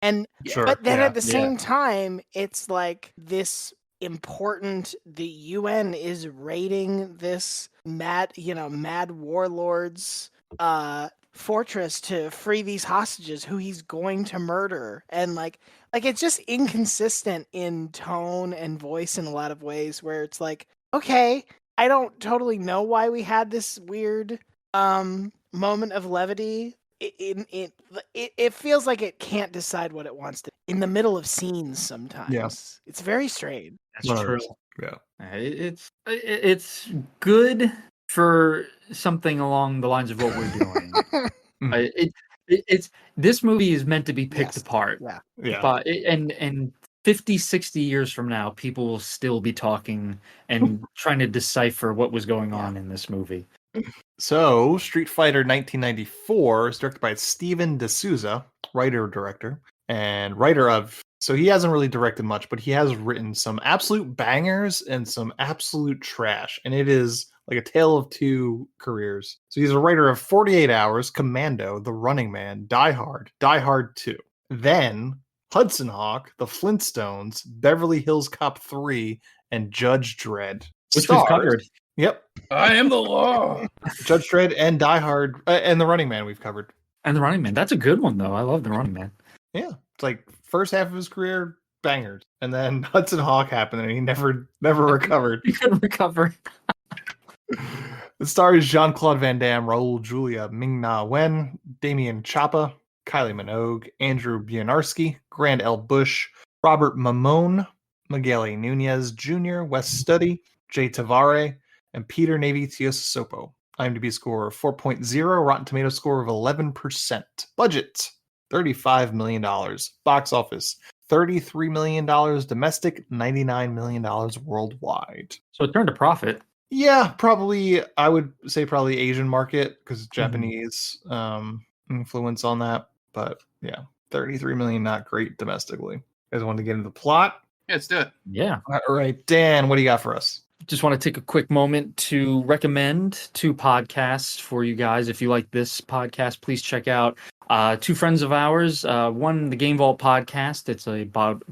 and Sure, but then yeah, at the same time it's this important, the UN is raiding this mad warlord's fortress to free these hostages who he's going to murder, and it's just inconsistent in tone and voice in a lot of ways, where it's okay, I don't totally know why we had this weird moment of levity. It feels like it can't decide what it wants to in the middle of scenes sometimes. Yeah. It's very strange. That's true. Yeah. It's good for something along the lines of what we're doing. This movie is meant to be picked apart. Yeah. Yeah. But and 50, 60 years from now, people will still be talking and trying to decipher what was going on in this movie. So, Street Fighter 1994 is directed by Steven D'Souza, writer-director, and writer of... So he hasn't really directed much, but he has written some absolute bangers and some absolute trash. And it is like a tale of two careers. So he's a writer of 48 Hours, Commando, The Running Man, Die Hard, Die Hard 2. Then Hudson Hawk, The Flintstones, Beverly Hills Cop 3, and Judge Dredd. Which we've covered. Yep. I am the law. Judge Dredd and Die Hard and The Running Man we've covered. And The Running Man. That's a good one, though. I love The Running Man. Yeah. It's like first half of his career, bangers. And then Hudson Hawk happened and he never recovered. He couldn't recover. It stars Jean-Claude Van Damme, Raul Julia, Ming-Na Wen, Damien Chapa, Kylie Minogue, Andrew Bionarski, Grand L. Bush, Robert Mamone, Miguel A. Nunez Jr., Wes Studi, Jay Tavare, and Peter Navy Tiosopo. IMDb score of 4.0, Rotten Tomatoes score of 11%. Budget, $35 million. Box office, $33 million domestic, $99 million worldwide. So it turned a profit. Yeah, probably. I would say probably Asian market because Japanese influence on that. But yeah, 33 million, not great domestically. You guys want to get into the plot? Yeah, let's do it. Yeah. All right, Dan, what do you got for us? Just want to take a quick moment to recommend 2 podcasts for you guys. If you like this podcast, please check out 2 friends of ours. One, the Game Vault podcast. It's a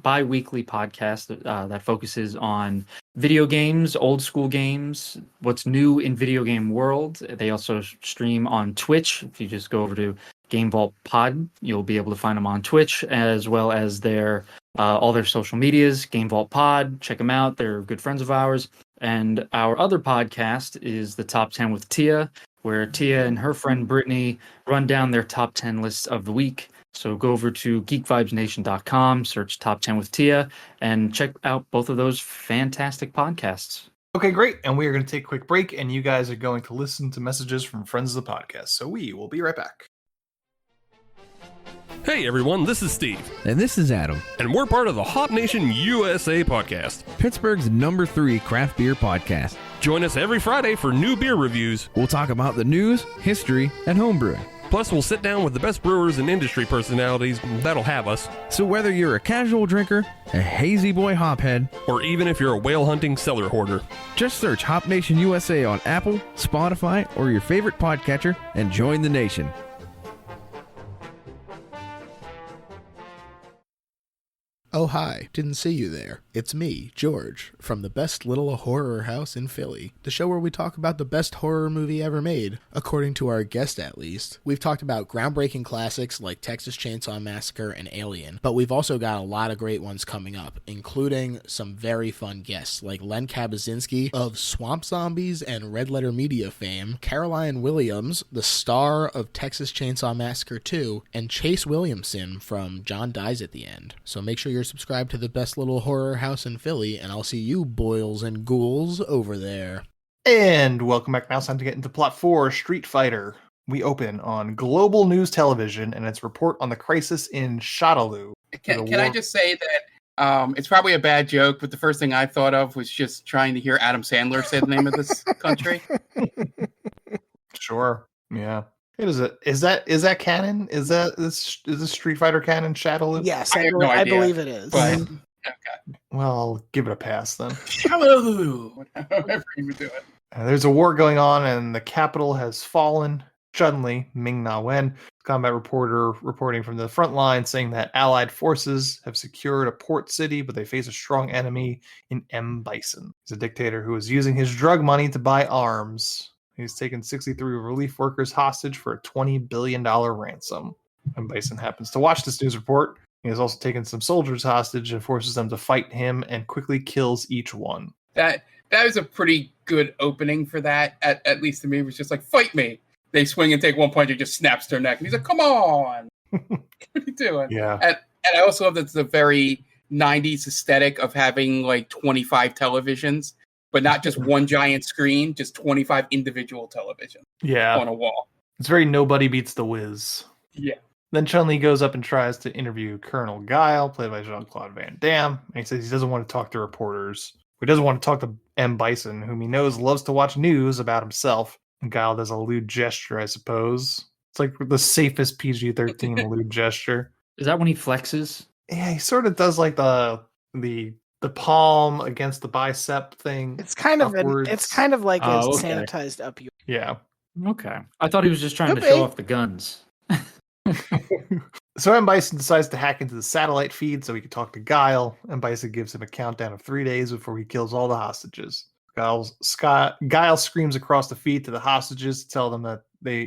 bi-weekly podcast that focuses on video games, old school games, what's new in video game world. They also stream on Twitch. If you just go over to Game Vault Pod, you'll be able to find them on Twitch, as well as their all their social medias, Game Vault Pod. Check them out. They're good friends of ours. And our other podcast is the Top 10 with Tia, where Tia and her friend Brittany run down their top 10 lists of the week. So go over to geekvibesnation.com, search Top 10 with Tia, and check out both of those fantastic podcasts. Okay, great. And we are going to take a quick break, and you guys are going to listen to messages from friends of the podcast. So we will be right back. Hey everyone, this is Steve. And this is Adam. And we're part of the Hop Nation USA podcast, Pittsburgh's #3 craft beer podcast. Join us every Friday for new beer reviews. We'll talk about the news, history, and homebrewing. Plus, we'll sit down with the best brewers and industry personalities that'll have us. So whether you're a casual drinker, a hazy boy hophead, or even if you're a whale hunting cellar hoarder, just search Hop Nation USA on Apple, Spotify, or your favorite podcatcher and join the nation. Oh, hi. Didn't see you there. It's me, George, from the best little horror house in Philly, the show where we talk about the best horror movie ever made, according to our guest at least. We've talked about groundbreaking classics like Texas Chainsaw Massacre and Alien, but we've also got a lot of great ones coming up, including some very fun guests like Len Kabaczynski of Swamp Zombies and Red Letter Media fame, Caroline Williams, the star of Texas Chainsaw Massacre 2, and Chase Williamson from John Dies at the End. So make sure you're subscribed to the best little horror house in Philly, and I'll see you boils and ghouls over there. And welcome back. Now it's time to get into plot 4, Street Fighter. We open on Global News Television and its report on the crisis in Shadaloo. Can I just say that it's probably a bad joke, but the first thing I thought of was just trying to hear Adam Sandler say the name of this country. Sure. Yeah. Is that canon? Is this Street Fighter canon, Shadaloo? Yes, I have no idea, I believe it is. But Okay. Well, I'll give it a pass then. Whatever you were doing. There's a war going on, and the capital has fallen. Suddenly, Ming-Na Wen, combat reporter, reporting from the front line, saying that Allied forces have secured a port city, but they face a strong enemy in M. Bison. He's a dictator who is using his drug money to buy arms. He's taken 63 relief workers hostage for a $20 billion ransom. And Bison happens to watch this news report. He has also taken some soldiers hostage and forces them to fight him and quickly kills each one. That was a pretty good opening for that. At least to me, it was just like, fight me. They swing and take one punch and just snaps their neck. And he's like, come on. What are you doing? Yeah. And I also love that it's a very 90s aesthetic of having like 25 televisions, but not just one giant screen, just 25 individual televisions on a wall. It's very Nobody Beats the Wiz. Yeah. Then Chun-Li goes up and tries to interview Colonel Guile, played by Jean-Claude Van Damme, and he says he doesn't want to talk to reporters. He doesn't want to talk to M. Bison, whom he knows loves to watch news about himself. And Guile does a lewd gesture, I suppose. It's like the safest PG-13 lewd gesture. Is that when he flexes? Yeah, he sort of does like the palm against the bicep thing. It's kind of upwards. it's kind of like a okay. sanitized up you. Yeah. Okay. I thought he was just trying Could to show be. off the guns. So M. Bison decides to hack into the satellite feed so he can talk to Guile. M. Bison gives him a countdown of 3 days before he kills all the hostages. Guile screams across the feed to the hostages to tell them that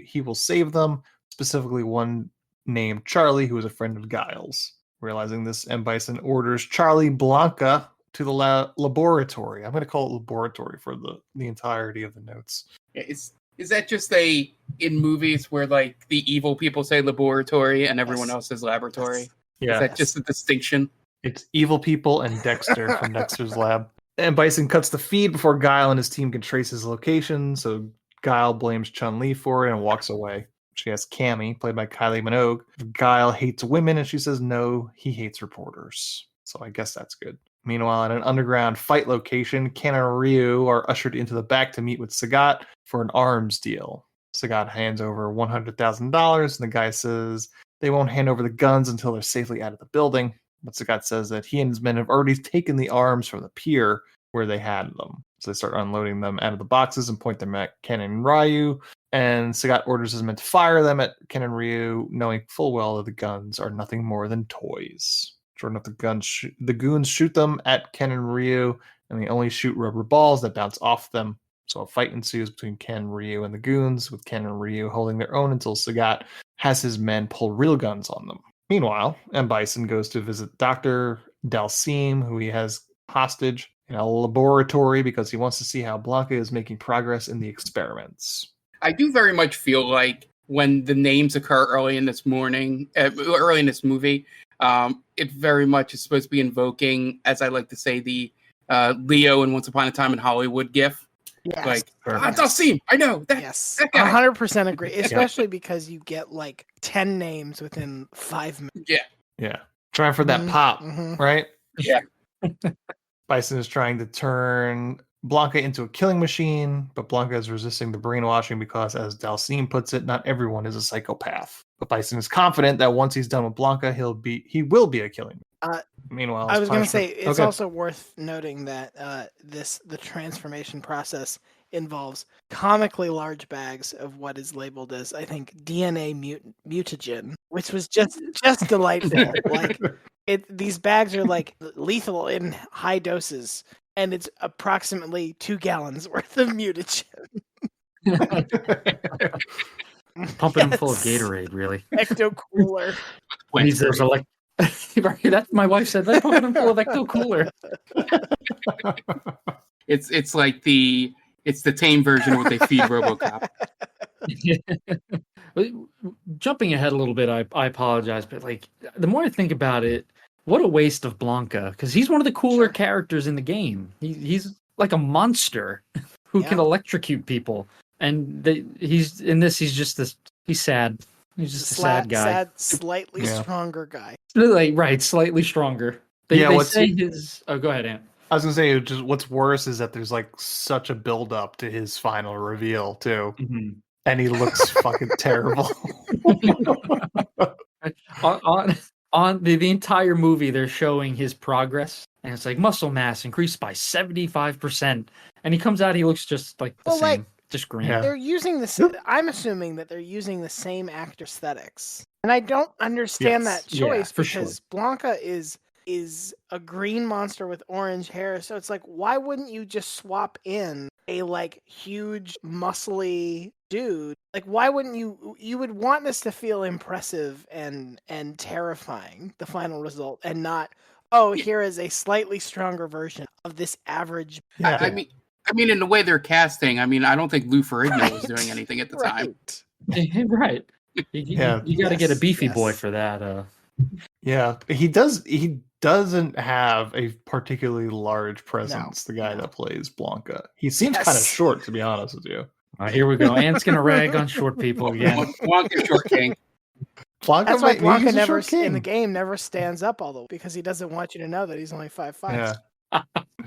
he will save them, specifically one named Charlie, who is a friend of Guile's. Realizing this, M. Bison orders Charlie Blanca to the laboratory. I'm going to call it laboratory for the entirety of the notes. Is that just in movies where like the evil people say laboratory and everyone else says laboratory? Yeah. Is that just a distinction? It's evil people and Dexter from Dexter's Lab. And Bison cuts the feed before Guile and his team can trace his location, so Guile blames Chun-Li for it and walks away. She has Cammy, played by Kylie Minogue. Guile hates women, and she says no, he hates reporters. So I guess that's good. Meanwhile, at an underground fight location, Ken and Ryu are ushered into the back to meet with Sagat for an arms deal. Sagat hands over $100,000, and the guy says they won't hand over the guns until they're safely out of the building. But Sagat says that he and his men have already taken the arms from the pier where they had them. So they start unloading them out of the boxes and point them at Ken and Ryu. And Sagat orders his men to fire them at Ken and Ryu, knowing full well that the guns are nothing more than toys. Sure enough, the goons shoot them at Ken and Ryu, and they only shoot rubber balls that bounce off them. So a fight ensues between Ken, Ryu, and the goons, with Ken and Ryu holding their own until Sagat has his men pull real guns on them. Meanwhile, M. Bison goes to visit Dr. Dalcime, who he has hostage in a laboratory because he wants to see how Blanca is making progress in the experiments. I do very much feel like when the names occur early in this movie, it very much is supposed to be invoking, as I like to say, the Leo in Once Upon a Time in Hollywood gif. Yes. Like, Dalcime, I know. Yes. That guy. 100% agree. Especially because you get like 10 names within 5 minutes. Yeah. Trying for that pop, right? Yeah. Bison is trying to turn Blanca into a killing machine, but Blanca is resisting the brainwashing because, as Dalcime puts it, not everyone is a psychopath. But Bison is confident that once he's done with Blanca, he will be a killing. Meanwhile, I was going to say it's also worth noting that the transformation process involves comically large bags of what is labeled as, I think, DNA mutagen, which was just delightful. Like these bags are like lethal in high doses, and it's approximately 2 gallons worth of mutagen. Pumping them full of Gatorade, really. Ecto Cooler. That's my wife said. They're pumping them full of Ecto Cooler. It's like the tame version of what they feed RoboCop. Jumping ahead a little bit, I apologize, but like the more I think about it, what a waste of Blanca, because he's one of the cooler characters in the game. He's like a monster who can electrocute people, and he's sad. He's just a sad guy. Sad, slightly stronger guy. Right, slightly stronger. Go ahead, Ant. I was gonna say, just what's worse is that there's like such a build up to his final reveal too, and he looks fucking terrible. On the entire movie, they're showing his progress, and it's like muscle mass increased by 75%, and he comes out, he looks just like the same. Just green. Yeah. They're using this. I'm assuming that they're using the same actor aesthetics, and I don't understand that choice because Blanca is a green monster with orange hair. So it's like, why wouldn't you just swap in a like huge muscly dude? Like, why wouldn't you? You would want this to feel impressive and terrifying, the final result, and not, oh, here is a slightly stronger version of this average. Yeah. I mean, in the way they're casting, I don't think Lou Ferrigno was doing anything at the time. Right. You got to get a beefy boy for that. Yeah, he doesn't have a particularly large presence. The guy that plays Blanca, he seems kind of short, to be honest with you. Here we go. Ant's gonna rag on short people again. Blanca short king. Blanca That's why Blanca he's a never short in the king. game never stands up all the way because he doesn't want you to know that he's only 5'5". Yeah.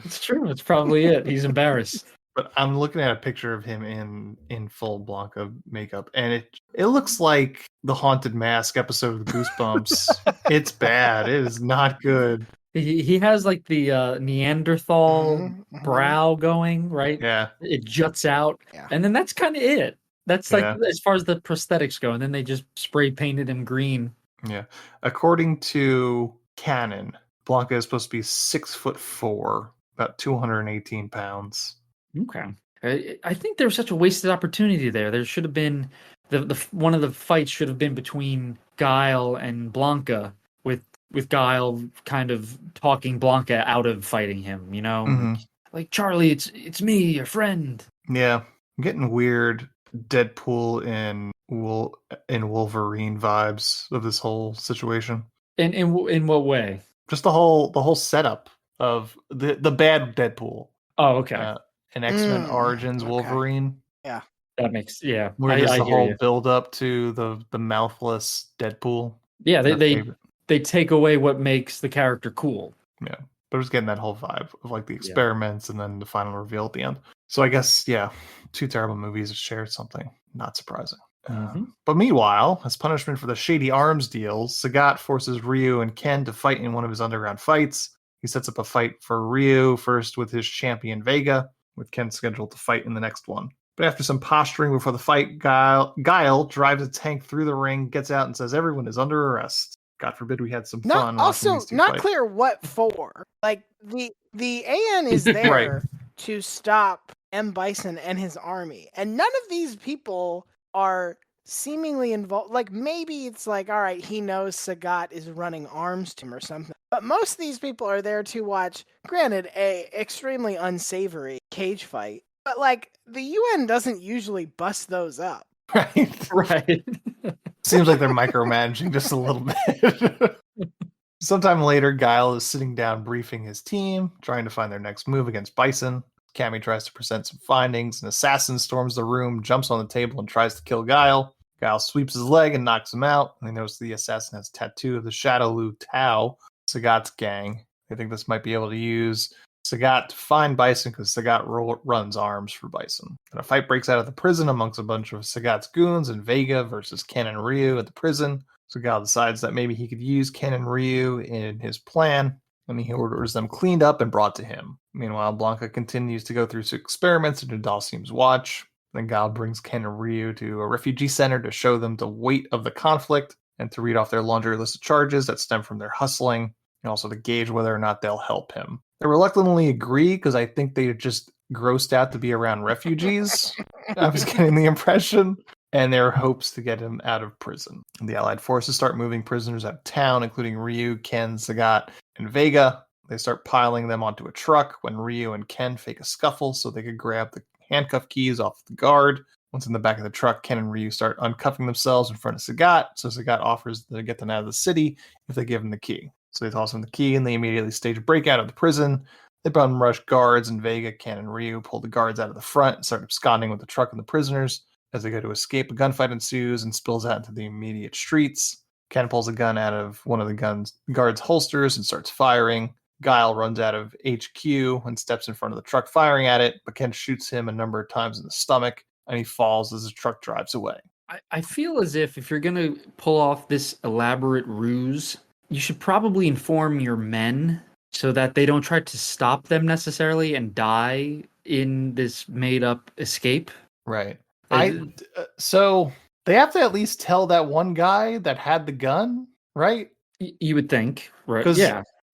It's true. It's probably it. He's embarrassed. But I'm looking at a picture of him in full Blanca makeup, and it looks like the Haunted Mask episode of Goosebumps. It's bad. It is not good. He has like the Neanderthal brow going, right? Yeah. It juts out. Yeah. And then that's kind of it. That's like Yeah. as far as the prosthetics go. And then they just spray painted him green. Yeah. According to Canon, Blanca is supposed to be 6'4", about 218 pounds. Okay. I think there was such a wasted opportunity there. There should have been the one of the fights should have been between Guile and Blanca, with Guile kind of talking Blanca out of fighting him. You know, Mhm. like Charlie, it's me, your friend. Yeah. I'm getting weird Deadpool in Wolverine vibes of this whole situation. In what way? Just the whole setup of the bad Deadpool. Oh, okay. An X-Men Origins okay. Wolverine. Yeah. That makes Where there's the hear whole you. build up to the mouthless Deadpool. Yeah, My favorite. they take away what makes the character cool. Yeah. But I was getting that whole vibe of like the experiments and then the final reveal at the end. So I guess, yeah, two terrible movies have shared something. Not surprising. But meanwhile, as punishment for the shady arms deals, Sagat forces Ryu and Ken to fight in one of his underground fights. He sets up a fight for Ryu first with his champion Vega, with Ken scheduled to fight in the next one. But after some posturing before the fight, Guile drives a tank through the ring, gets out, and says everyone is under arrest. God forbid we had some fun. Also, not fight. clear what for. Like the AN is there Right. to stop M. Bison and his army, and none of these people are seemingly involved. Like maybe it's like, all right, he knows Sagat is running arms to him or something. But most of these people are there to watch, granted, a extremely unsavory cage fight. But like the UN doesn't usually bust those up. Right. Right. Seems like they're micromanaging just a little bit. Sometime later, Guile is sitting down briefing his team, trying to find their next move against Bison. Cammy tries to present some findings. An assassin storms the room, jumps on the table, and tries to kill Guile. Guile sweeps his leg and knocks him out. And they notice the assassin has a tattoo of the Shadow Lu Tao, Sagat's gang. They think this might be able to use Sagat to find Bison because Sagat runs arms for Bison. And a fight breaks out of the prison amongst a bunch of Sagat's goons and Vega versus Ken and Ryu at the prison. So Guile decides that maybe he could use Ken and Ryu in his plan, and he orders them cleaned up and brought to him. Meanwhile, Blanca continues to go through some experiments under Dalsim's watch. Then Guile brings Ken and Ryu to a refugee center to show them the weight of the conflict and to read off their laundry list of charges that stem from their hustling, and also to gauge whether or not they'll help him. They reluctantly agree because I think they're just grossed out to be around refugees. I was getting the impression. And their hopes to get him out of prison. The Allied forces start moving prisoners out of town, including Ryu, Ken, Sagat, and Vega. They start piling them onto a truck when Ryu and Ken fake a scuffle so they could grab the handcuff keys off the guard. Once in the back of the truck, Ken and Ryu start uncuffing themselves in front of Sagat, so Sagat offers to get them out of the city if they give him the key. So they toss him the key, and they immediately stage a breakout of the prison. They bum rush guards, and Vega, Ken, and Ryu pull the guards out of the front and start absconding with the truck and the prisoners. As they go to escape, a gunfight ensues and spills out into the immediate streets. Ken pulls a gun out of one of the guards' holsters and starts firing. Guile runs out of HQ and steps in front of the truck firing at it, but Ken shoots him a number of times in the stomach, and he falls as the truck drives away. I feel as if you're going to pull off this elaborate ruse, you should probably inform your men so that they don't try to stop them necessarily and die in this made-up escape. Right. So they have to at least tell that one guy that had the gun, right? You would think, right?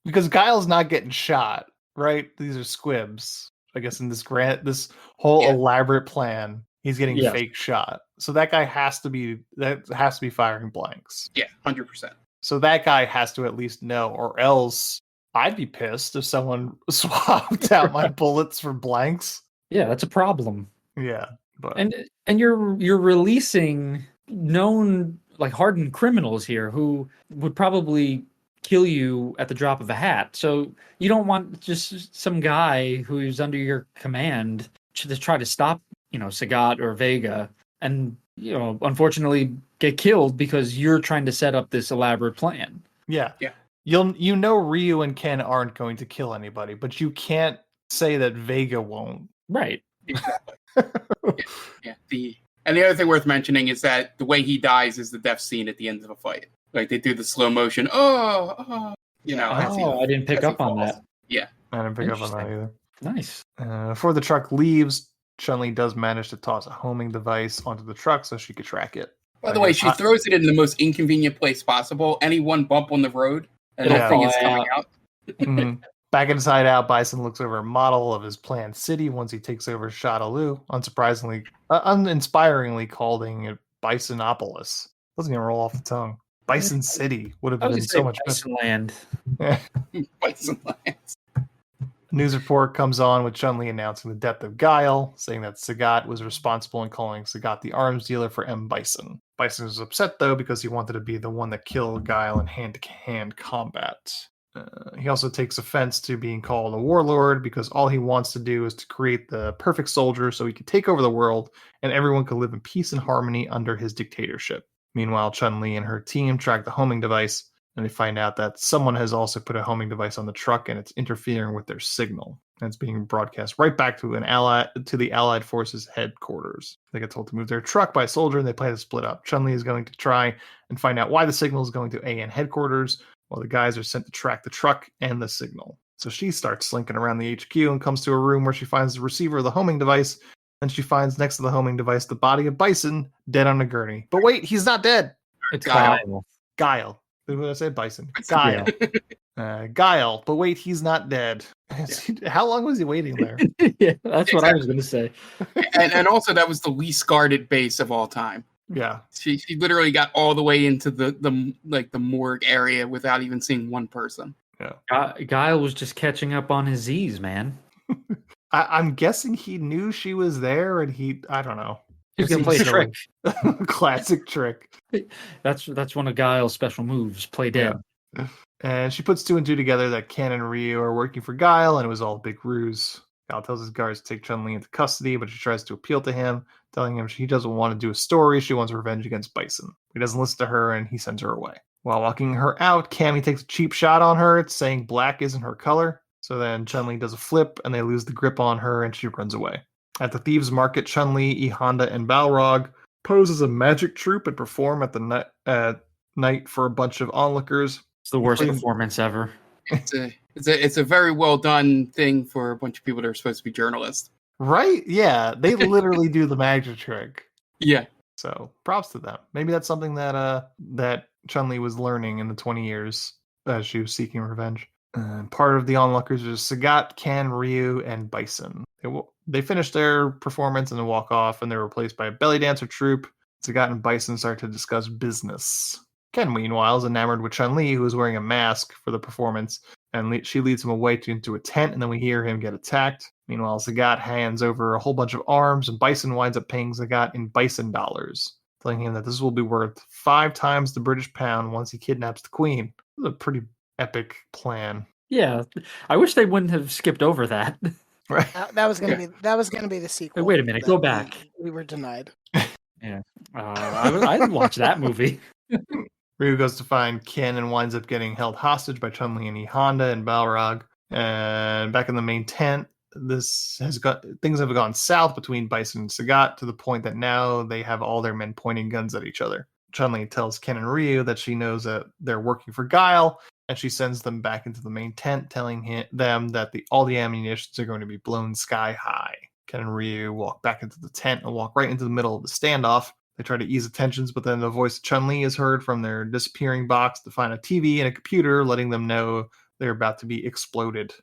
Because Guile's not getting shot, right? These are squibs. I guess in this whole elaborate plan, he's getting fake shot. So that guy has to be firing blanks. Yeah, 100%. So that guy has to at least know, or else I'd be pissed if someone swapped out my bullets for blanks. Yeah, that's a problem. Yeah. But. And you're releasing known, like, hardened criminals here who would probably kill you at the drop of a hat. So you don't want just some guy who's under your command to try to stop, Sagat or Vega, and unfortunately get killed because you're trying to set up this elaborate plan. Yeah. Yeah. Ryu and Ken aren't going to kill anybody, but you can't say that Vega won't. Right. Exactly. Yeah. And the other thing worth mentioning is that the way he dies is the death scene at the end of a fight. Like they do the slow motion. I didn't pick up on that. Yeah. I didn't pick up on that either. Nice. Before the truck leaves, Chun-Li does manage to toss a homing device onto the truck so she could track it. By the way, she throws it in the most inconvenient place possible. Any one bump on the road, and that thing is coming out. Mm-hmm. Back inside out, Bison looks over a model of his planned city once he takes over Shadaloo, uninspiringly calling it Bisonopolis. Doesn't even roll off the tongue. Bison City would have been so much Bison Land. Bison Land. News report comes on with Chun-Li announcing the death of Guile, saying that Sagat was responsible in calling Sagat the arms dealer for M. Bison. Bison was upset, though, because he wanted to be the one that killed Guile in hand-to-hand combat. He also takes offense to being called a warlord because all he wants to do is to create the perfect soldier so he can take over the world and everyone can live in peace and harmony under his dictatorship. Meanwhile, Chun-Li and her team track the homing device, and they find out that someone has also put a homing device on the truck and it's interfering with their signal. And it's being broadcast right back to the Allied forces headquarters. They get told to move their truck by a soldier and they plan to split up. Chun-Li is going to try and find out why the signal is going to AN headquarters, while the guys are sent to track the truck and the signal. So she starts slinking around the HQ and comes to a room where she finds the receiver of the homing device, and she finds next to the homing device the body of Bison dead on a gurney. But wait, he's not dead. It's Guile. Guile. Who did I say? Bison. Guile. Guile. But wait, he's not dead. How long was he waiting there? Yeah, that's what I was going to say. and also, that was the least guarded base of all time. Yeah, she literally got all the way into the morgue area without even seeing one person. Yeah, Guile was just catching up on his Z's, man. I'm guessing he knew she was there, and I don't know. He's gonna play a trick. Classic trick. That's one of Guile's special moves. Play dead. Yeah. And she puts two and two together that Ken and Ryu are working for Guile, and it was all a big ruse. Guile tells his guards to take Chun-Li into custody, but she tries to appeal to him, telling him she doesn't want to do a story. She wants revenge against Bison. He doesn't listen to her, and he sends her away. While walking her out, Cammy takes a cheap shot on her, saying black isn't her color. So then Chun-Li does a flip, and they lose the grip on her, and she runs away. At the Thieves' Market, Chun-Li, E. Honda, and Balrog pose as a magic troupe and perform at the night for a bunch of onlookers. It's the worst performance ever. It's a very well done thing for a bunch of people that are supposed to be journalists. Right? Yeah, they literally do the magic trick. Yeah. So props to them. Maybe that's something that Chun-Li was learning in the 20 years as she was seeking revenge. Part of the onlookers is Sagat, Ken, Ryu, and Bison. They finish their performance and then walk off, and they're replaced by a belly dancer troupe. Sagat and Bison start to discuss business. Ken, meanwhile, is enamored with Chun-Li, who is wearing a mask for the performance, and she leads him away into a tent, and then we hear him get attacked. Meanwhile, Sagat hands over a whole bunch of arms, and Bison winds up paying Sagat in Bison dollars, telling him that this will be worth 5 times the British pound once he kidnaps the Queen. This is a pretty epic plan. Yeah, I wish they wouldn't have skipped over that. Right. That was gonna be the sequel. Wait a minute, go back. We were denied. Yeah, I didn't watch that movie. Ryu goes to find Ken and winds up getting held hostage by Chun-Li and E. Honda and Balrog. And back in the main tent, things have gone south between Bison and Sagat to the point that now they have all their men pointing guns at each other. Chun-Li tells Ken and Ryu that she knows that they're working for Guile, and she sends them back into the main tent, telling them that all the ammunitions are going to be blown sky high. Ken and Ryu walk back into the tent and walk right into the middle of the standoff. They try to ease the tensions, but then the voice of Chun-Li is heard from their disappearing box to find a TV and a computer, letting them know they're about to be exploded.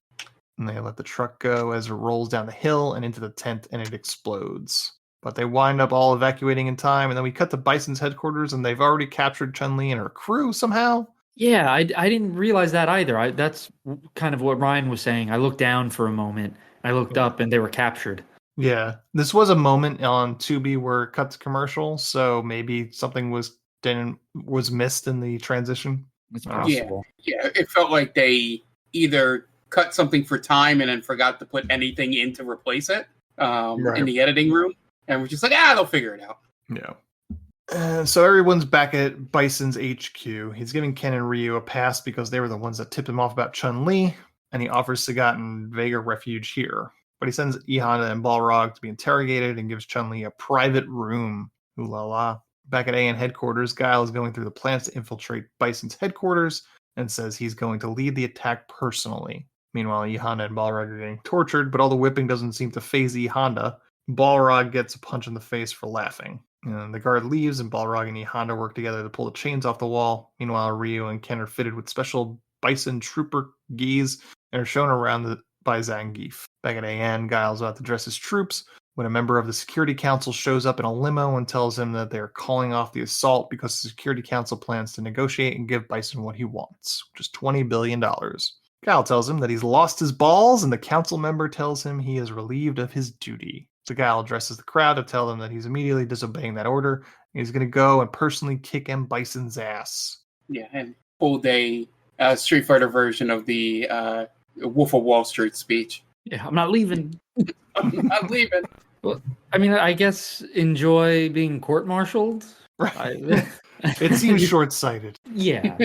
And they let the truck go as it rolls down the hill and into the tent, and it explodes. But they wind up all evacuating in time, and then we cut to Bison's headquarters, and they've already captured Chun-Li and her crew somehow. Yeah, I didn't realize that either. That's kind of what Ryan was saying. I looked down for a moment. I looked up, and they were captured. Yeah, this was a moment on Tubi where it cut to commercial, so maybe something was missed in the transition. It's possible. Yeah, it felt like they either cut something for time and then forgot to put anything in to replace it in the editing room, and we're just like, they'll figure it out. Yeah. So everyone's back at Bison's HQ. He's giving Ken and Ryu a pass because they were the ones that tipped him off about Chun-Li, and he offers Sagat and Vega refuge here. But he sends E Honda and Balrog to be interrogated and gives Chun-Li a private room. Ooh la la. Back at AN headquarters, Guile is going through the plans to infiltrate Bison's headquarters and says he's going to lead the attack personally. Meanwhile, E Honda and Balrog are getting tortured, but all the whipping doesn't seem to faze E Honda. Balrog gets a punch in the face for laughing. And the guard leaves, and Balrog and E Honda work together to pull the chains off the wall. Meanwhile, Ryu and Ken are fitted with special Bison trooper gis and are shown around by Zangief. Back at AN, Guile's about to dress his troops when a member of the Security Council shows up in a limo and tells him that they're calling off the assault because the Security Council plans to negotiate and give Bison what he wants, which is $20 billion. Guile tells him that he's lost his balls, and the council member tells him he is relieved of his duty. So Guile addresses the crowd to tell them that he's immediately disobeying that order. He's going to go and personally kick M. Bison's ass. Yeah, and pulled a Street Fighter version of the Wolf of Wall Street speech. Yeah, I'm not leaving. I'm not leaving. Well, I mean, I guess enjoy being court-martialed. Right. It seems short-sighted. Yeah.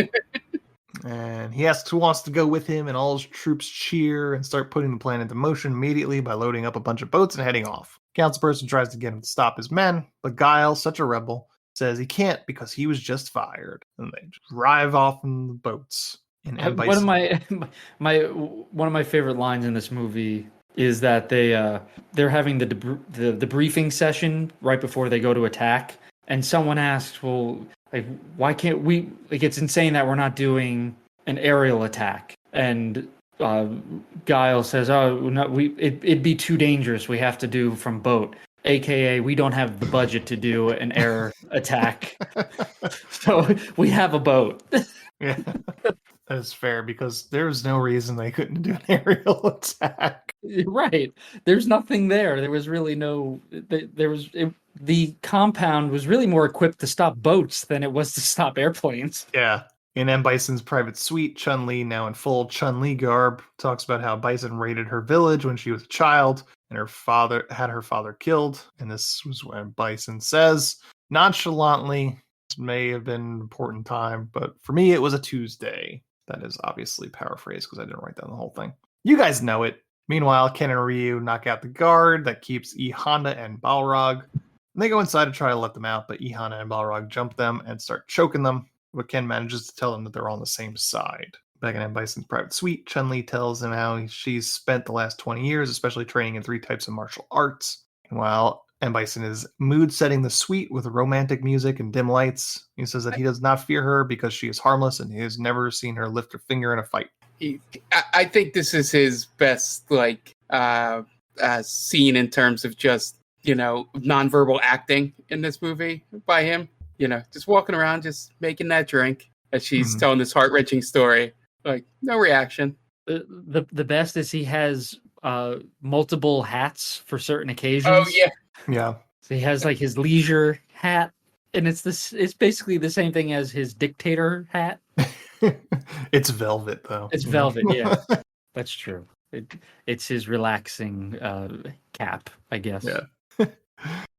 And he asks who wants to go with him, and all his troops cheer and start putting the plan into motion immediately by loading up a bunch of boats and heading off. Councilperson tries to get him to stop his men, but Guile, such a rebel, says he can't because he was just fired. And they just drive off in the boats. One of my favorite lines in this movie is that they're having the briefing session right before they go to attack, and someone asks, "Well, like, why can't we? Like, it's insane that we're not doing an aerial attack." And Guile says, "Oh, no, it'd be too dangerous. We have to do from boat." AKA, we don't have the budget to do an air attack, so we have a boat. Yeah, that's fair because there's no reason they couldn't do an aerial attack. Right. There's nothing there. There was really no. The compound was really more equipped to stop boats than it was to stop airplanes. Yeah. In M. Bison's private suite, Chun-Li, now in full Chun-Li garb, talks about how Bison raided her village when she was a child and her father had her father killed. And this was when Bison says, nonchalantly, this may have been an important time, but for me, it was a Tuesday. That is obviously paraphrased because I didn't write down the whole thing. You guys know it. Meanwhile, Ken and Ryu knock out the guard that keeps E. Honda and Balrog. And they go inside to try to let them out, but E. Honda and Balrog jump them and start choking them. But Ken manages to tell them that they're all on the same side. Back in M. Bison's private suite, Chun-Li tells him how she's spent the last 20 years, especially training in 3 types of martial arts. And while M. Bison is mood-setting the suite with romantic music and dim lights, he says that he does not fear her because she is harmless and he has never seen her lift her finger in a fight. I think this is his best scene in terms of just, nonverbal acting in this movie by him. Just walking around, just making that drink as she's telling this heart-wrenching story. Like, no reaction. The best is he has multiple hats for certain occasions. Oh, yeah. Yeah. So he has like his leisure hat, and it's basically the same thing as his dictator hat. It's velvet, though. It's velvet, yeah. That's true. It's his relaxing cap, I guess. Yeah.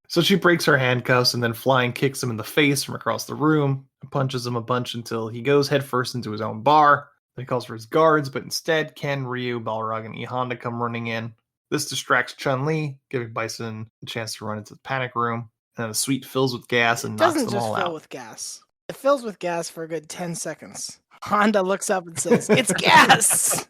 So she breaks her handcuffs and then flying kicks him in the face from across the room and punches him a bunch until he goes headfirst into his own bar. Then he calls for his guards, but instead Ken, Ryu, Balrog, and E. Honda come running in. This distracts Chun-Li, giving Bison a chance to run into the panic room. And the suite fills with gas and knocks them all out. It doesn't just fill with gas. It fills with gas for a good 10 seconds. Honda looks up and says, "It's gas!"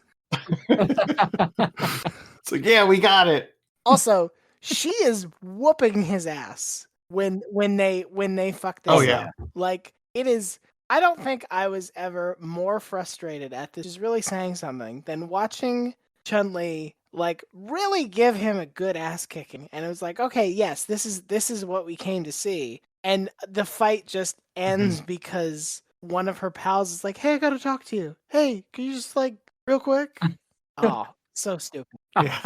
It's like, yeah, we got it. Also, she is whooping his ass when they fuck this up. Like, it is. I don't think I was ever more frustrated at this. Is really saying something than watching Chun-Li really give him a good ass kicking. And it was like, okay, yes, this is what we came to see. And the fight just ends because one of her pals is like, "Hey, I gotta talk to you. Hey, can you just real quick?" Oh, so stupid. Yeah.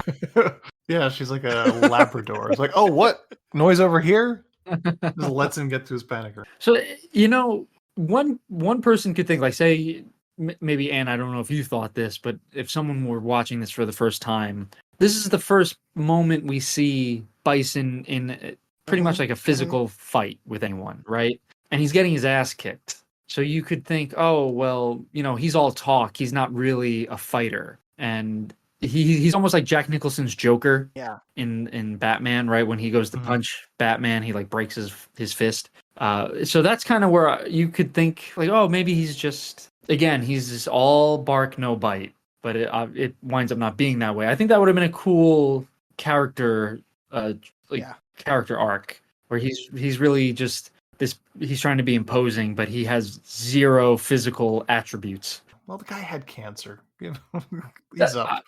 Yeah, she's like a Labrador. It's like, oh, what? Noise over here? Just lets him get to his panic room. So, one person could think, say, maybe, Anne, I don't know if you thought this, but if someone were watching this for the first time, this is the first moment we see Bison in pretty much like a physical fight with anyone, right? And he's getting his ass kicked. So you could think, oh, well, he's all talk. He's not really a fighter. And he's almost like Jack Nicholson's Joker in Batman, right? When he goes to punch Batman, he like breaks his fist. So that's kind of where you could think like, oh, maybe he's just all bark, no bite. But it winds up not being that way. I think that would have been a cool character, character arc where he's really just this. He's trying to be imposing, but he has zero physical attributes. Well, the guy had cancer. He's up.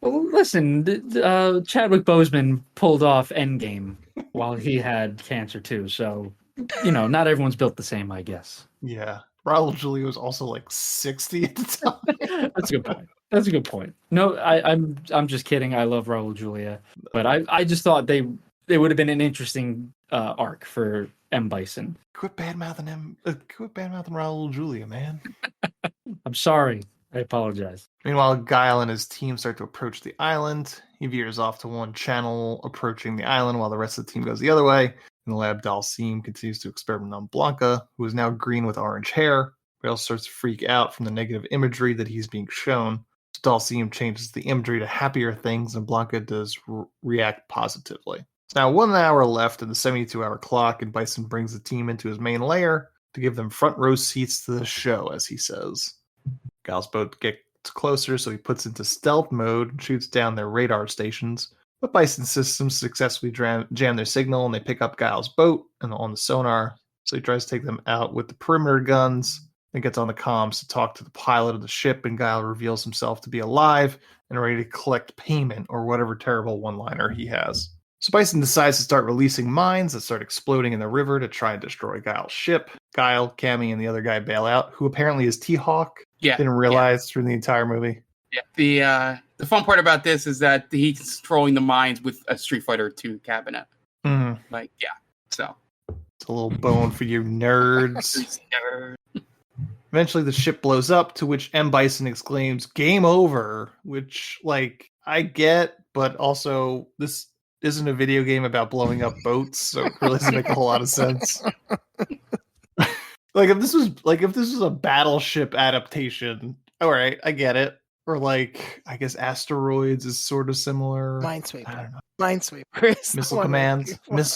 Well, listen, Chadwick Boseman pulled off Endgame while he had cancer too. So, not everyone's built the same, I guess. Yeah. Raul Julia was also like 60 at the time. That's a good point. No, I'm just kidding. I love Raul Julia, but I just thought they would have been an interesting arc for M. Bison. Quit bad mouthing Raul Julia, man. I'm sorry. I apologize. Meanwhile, Guile and his team start to approach the island. He veers off to one channel, approaching the island, while the rest of the team goes the other way. In the lab, Dalsim continues to experiment on Blanca, who is now green with orange hair. Rail starts to freak out from the negative imagery that he's being shown. Dalsim changes the imagery to happier things, and Blanca does react positively. It's now 1 hour left in the 72-hour clock, and Bison brings the team into his main lair to give them front row seats to the show, as he says. Guile's boat gets closer, so he puts into stealth mode and shoots down their radar stations. But Bison's systems successfully jam their signal, and they pick up Guile's boat and on the sonar. So he tries to take them out with the perimeter guns, and gets on the comms to talk to the pilot of the ship, and Guile reveals himself to be alive and ready to collect payment, or whatever terrible one-liner he has. So Bison decides to start releasing mines that start exploding in the river to try and destroy Guile's ship. Guile, Cammy, and the other guy bail out, who apparently is T-Hawk. Yeah. Didn't realize through the entire movie. Yeah. The fun part about this is that he's controlling the mines with a Street Fighter 2 cabinet. Mm. So. It's a little bone for you nerds. Eventually the ship blows up, to which M. Bison exclaims, "Game over," which, I get, but also this isn't a video game about blowing up boats, so it really doesn't make a whole lot of sense. If this was a Battleship adaptation, all right, I get it. Or I guess Asteroids is sort of similar. Minesweeper. I don't know. Minesweeper. Missile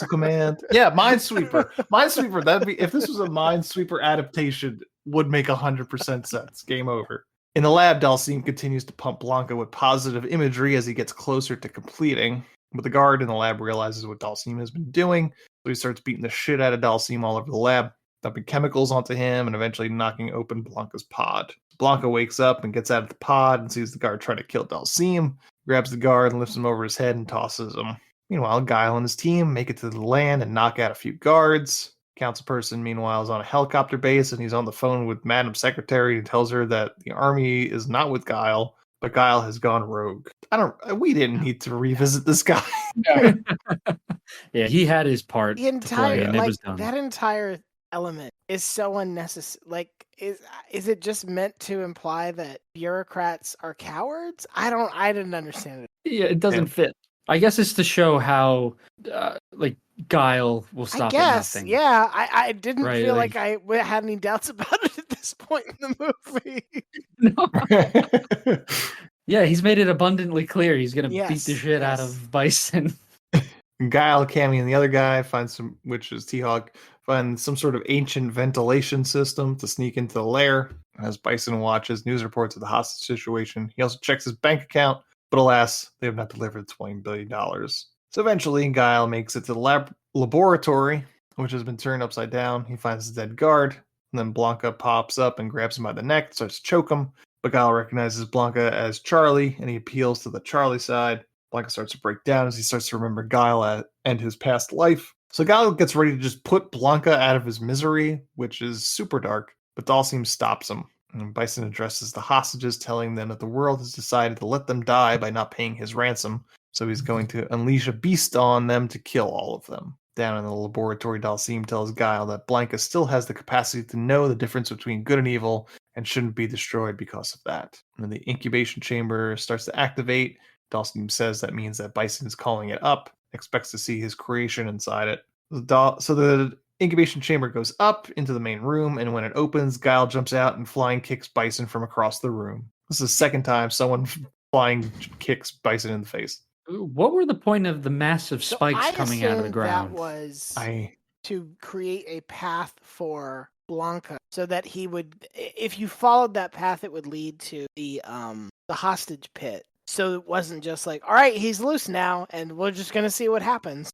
Command. Yeah, Minesweeper. Minesweeper. That'd be, if this was a Minesweeper adaptation, would make 100% sense. Game over. In the lab, Dalsim continues to pump Blanca with positive imagery as he gets closer to completing. But the guard in the lab realizes what Dalsim has been doing, so he starts beating the shit out of Dalsim all over the lab, dumping chemicals onto him, and eventually knocking open Blanca's pod. Blanca wakes up and gets out of the pod and sees the guard try to kill Dalsim, grabs the guard and lifts him over his head and tosses him. Meanwhile, Guile and his team make it to the land and knock out a few guards. Council person, meanwhile, is on a helicopter base, and he's on the phone with Madam Secretary, who tells her that the army is not with Guile, but Guile has gone rogue. We didn't need to revisit this guy. Yeah, he had his part The to play, and it was done. that entire element is so unnecessary. Is it just meant to imply that bureaucrats are cowards? I didn't understand it. Yeah, it doesn't fit. I guess it's to show how, Guile will stop at nothing. Yeah. I didn't feel like I had any doubts about it at this point in the movie. No. Yeah, he's made it abundantly clear he's going to beat the shit out yes. of Bison. Guile, Cammy, and the other guy which is T-Hawk, find some sort of ancient ventilation system to sneak into the lair. As Bison watches news reports of the hostage situation, he also checks his bank account, but alas, they have not delivered $20 billion. So eventually, Guile makes it to the laboratory, which has been turned upside down. He finds the dead guard, and then Blanca pops up and grabs him by the neck, starts to choke him. But Guile recognizes Blanca as Charlie, and he appeals to the Charlie side. Blanca starts to break down as he starts to remember Guile and his past life. So Guile gets ready to just put Blanca out of his misery, which is super dark, but Dalsim stops him. And Bison addresses the hostages, telling them that the world has decided to let them die by not paying his ransom, so he's going to unleash a beast on them to kill all of them. Down in the laboratory, Dalsim tells Guile that Blanca still has the capacity to know the difference between good and evil and shouldn't be destroyed because of that. And the incubation chamber starts to activate, Dalstein says that means that Bison is calling it up, expects to see his creation inside it. So the incubation chamber goes up into the main room, and when it opens, Guile jumps out and flying kicks Bison from across the room. This is the second time someone flying kicks Bison in the face. What were the point of the massive spikes coming out of the ground? That was to create a path for Blanca, so that he would, if you followed that path, it would lead to the hostage pit. So it wasn't just like, all right, he's loose now, and we're just gonna see what happens.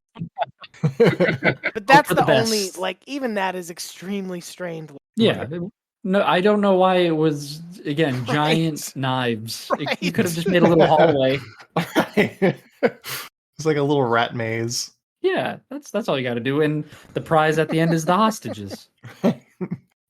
But that's the only, like, even that is extremely strained. Yeah. No, I don't know why it was, again, giant knives. You could have just made a little hallway. It's like a little rat maze. Yeah, that's all you got to do. And the prize at the end is the hostages.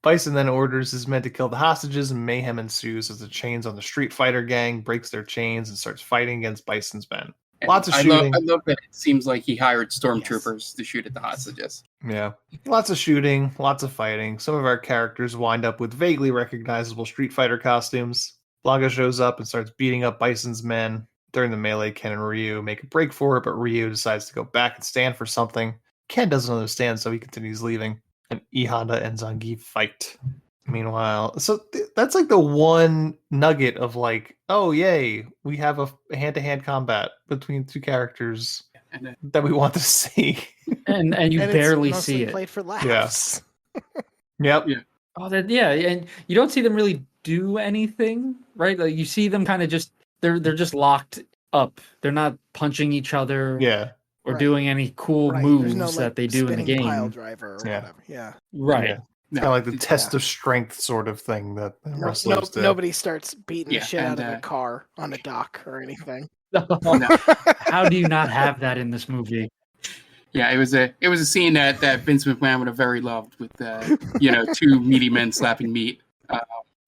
Bison then orders his men to kill the hostages, and mayhem ensues as the chains on the Street Fighter gang breaks their chains and starts fighting against Bison's men. Lots of shooting. I love that it seems like he hired stormtroopers to shoot at the hostages. Yeah. Lots of shooting, lots of fighting. Some of our characters wind up with vaguely recognizable Street Fighter costumes. Blanca shows up and starts beating up Bison's men. During the melee, Ken and Ryu make a break for it, but Ryu decides to go back and stand for something. Ken doesn't understand, so he continues leaving. And E Honda and Zangief fight. Meanwhile, so that's like the one nugget of like, oh yay, we have a hand-to-hand combat between two characters that we want to see, and you barely see it. Played for laughs. Yep. Yeah. Oh, and you don't see them really do anything, right? Like you see them kind of just they're just locked up. They're not punching each other. Yeah. Or doing any cool moves that they do in the game. Pile driver or whatever. Yeah. Right. Yeah. It's kind of like the test of strength sort of thing that wrestlers do. Nobody starts beating the shit out of a car on a dock or anything. How do you not have that in this movie? Yeah, it was a scene that Vince McMahon would have very loved with two meaty men slapping meat,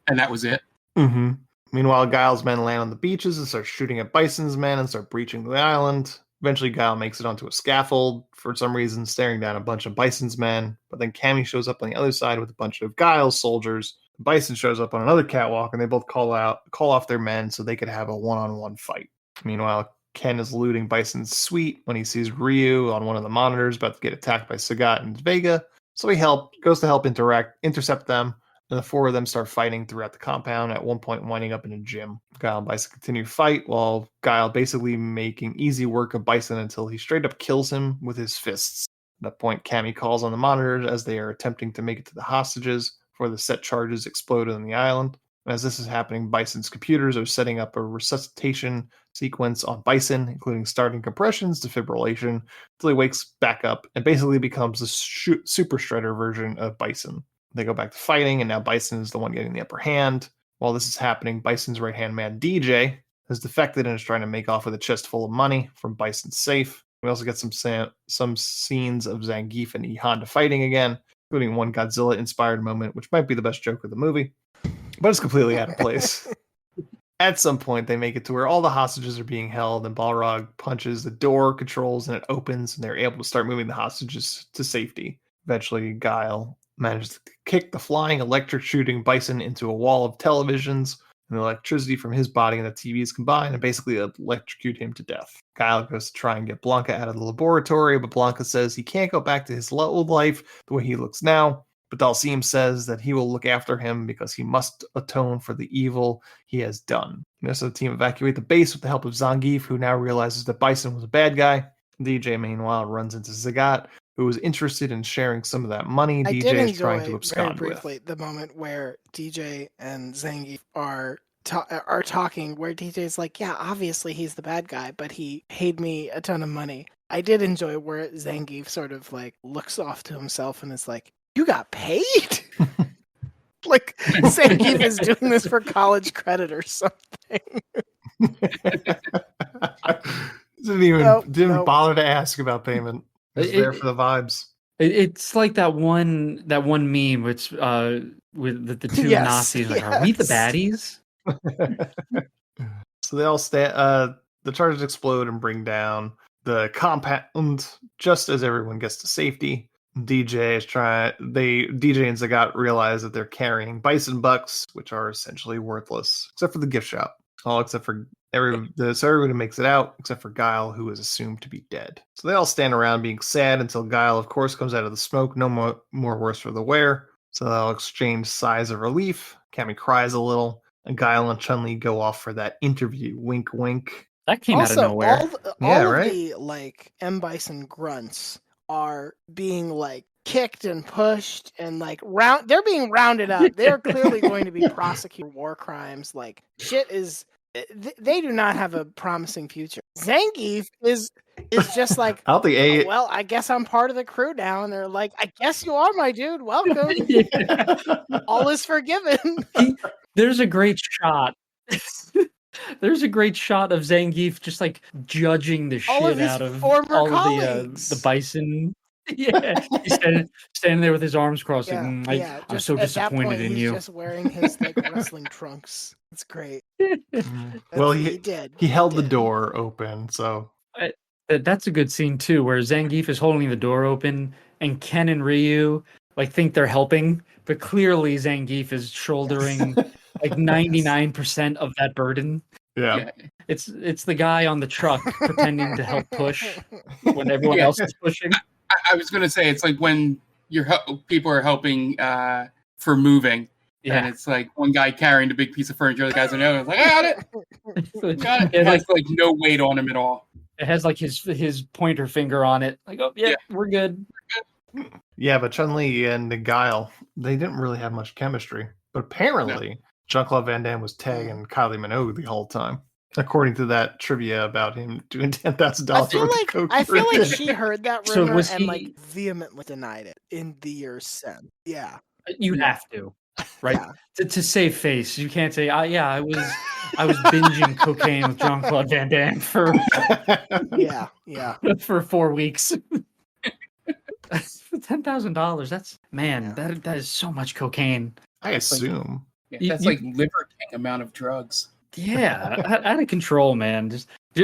and that was it. Mm-hmm. Meanwhile, Guile's men land on the beaches and start shooting at Bison's men and start breaching the island. Eventually, Guile makes it onto a scaffold, for some reason staring down a bunch of Bison's men, but then Cammy shows up on the other side with a bunch of Guile's soldiers. Bison shows up on another catwalk, and they both call off their men so they could have a one-on-one fight. Meanwhile, Ken is looting Bison's suite when he sees Ryu on one of the monitors about to get attacked by Sagat and Vega, so he goes to help intercept them. And the four of them start fighting throughout the compound, at one point winding up in a gym. Guile and Bison continue to fight, while Guile basically making easy work of Bison until he straight up kills him with his fists. At that point, Cammy calls on the monitors as they are attempting to make it to the hostages before the set charges explode on the island. As this is happening, Bison's computers are setting up a resuscitation sequence on Bison, including starting compressions, defibrillation, until he wakes back up and basically becomes a super shredder version of Bison. They go back to fighting, and now Bison is the one getting the upper hand. While this is happening, Bison's right-hand man, DJ, has defected and is trying to make off with a chest full of money from Bison's safe. We also get some scenes of Zangief and E Honda fighting again, including one Godzilla-inspired moment, which might be the best joke of the movie, but it's completely out of place. At some point, they make it to where all the hostages are being held, and Balrog punches the door controls, and it opens, and they're able to start moving the hostages to safety. Eventually, Guile manages to kick the flying electric shooting Bison into a wall of televisions, and the electricity from his body and the TVs combine and basically electrocute him to death. Guile goes to try and get Blanca out of the laboratory, but Blanca says he can't go back to his old life the way he looks now. But Dalsim says that he will look after him because he must atone for the evil he has done. So the team evacuate the base with the help of Zangief, who now realizes that Bison was a bad guy. DJ, meanwhile, runs into Sagat, who was interested in sharing some of that money DJ is trying to abscond very briefly with. The moment where DJ and Zangief are talking, where DJ's like, yeah, obviously he's the bad guy, but he paid me a ton of money. I did enjoy where Zangief sort of like looks off to himself and is like, you got paid? Like Zangief is doing this for college credit or something. Didn't bother to ask about payment. It's there for the vibes. It's like that one meme, which with the two Nazis. Like, are we the baddies? So they all stand. The charges explode and bring down the compound just as everyone gets to safety. DJ and Zagat realize that they're carrying bison bucks, which are essentially worthless, except for the gift shop. All except for So everybody makes it out except for Guile, who is assumed to be dead. So they all stand around being sad until Guile, of course, comes out of the smoke. No more worse for the wear. So they'll exchange sighs of relief. Cammy cries a little, and Guile and Chun-Li go off for that interview. Wink, wink. That came out of nowhere. All of the like M. Bison grunts are being like kicked and pushed and like they're being rounded up. They're clearly going to be prosecuted for war crimes. Like shit is they do not have a promising future. Zangief is just like, I don't think well, I guess I'm part of the crew now, and they're like, I guess you are, my dude. Welcome. All is forgiven. There's a great shot. There's a great shot of Zangief just like judging the shit out of all of the bison. Yeah, he's standing there with his arms crossed. I'm so disappointed in you. He's just wearing his like wrestling trunks. It's great. Well, he held the door open, so that's a good scene too, where Zangief is holding the door open, and Ken and Ryu like think they're helping, but clearly Zangief is shouldering like 99% of that burden. Yeah. It's the guy on the truck pretending to help push when everyone else is pushing. I was gonna say it's like when people are helping for moving, and it's like one guy carrying the big piece of furniture, the guys on the other like, I got it. Got it. It has like no weight on him at all. It has like his pointer finger on it. Like, oh yeah. We're good. Yeah, but Chun-Li and Guile, they didn't really have much chemistry. But apparently, Jean-Claude Van Damme was tagging Kylie Minogue the whole time, according to that trivia about him doing $10,000 worth of coke. I feel like she heard that rumor and like vehemently denied it in the years since. Yeah, you have to, right? Yeah. To save face, you can't say, I was binging cocaine with Jean-Claude Van Damme for for 4 weeks. $10,000. That's that is so much cocaine. I assume that's like Liver King amount of drugs. Yeah, out of control, man.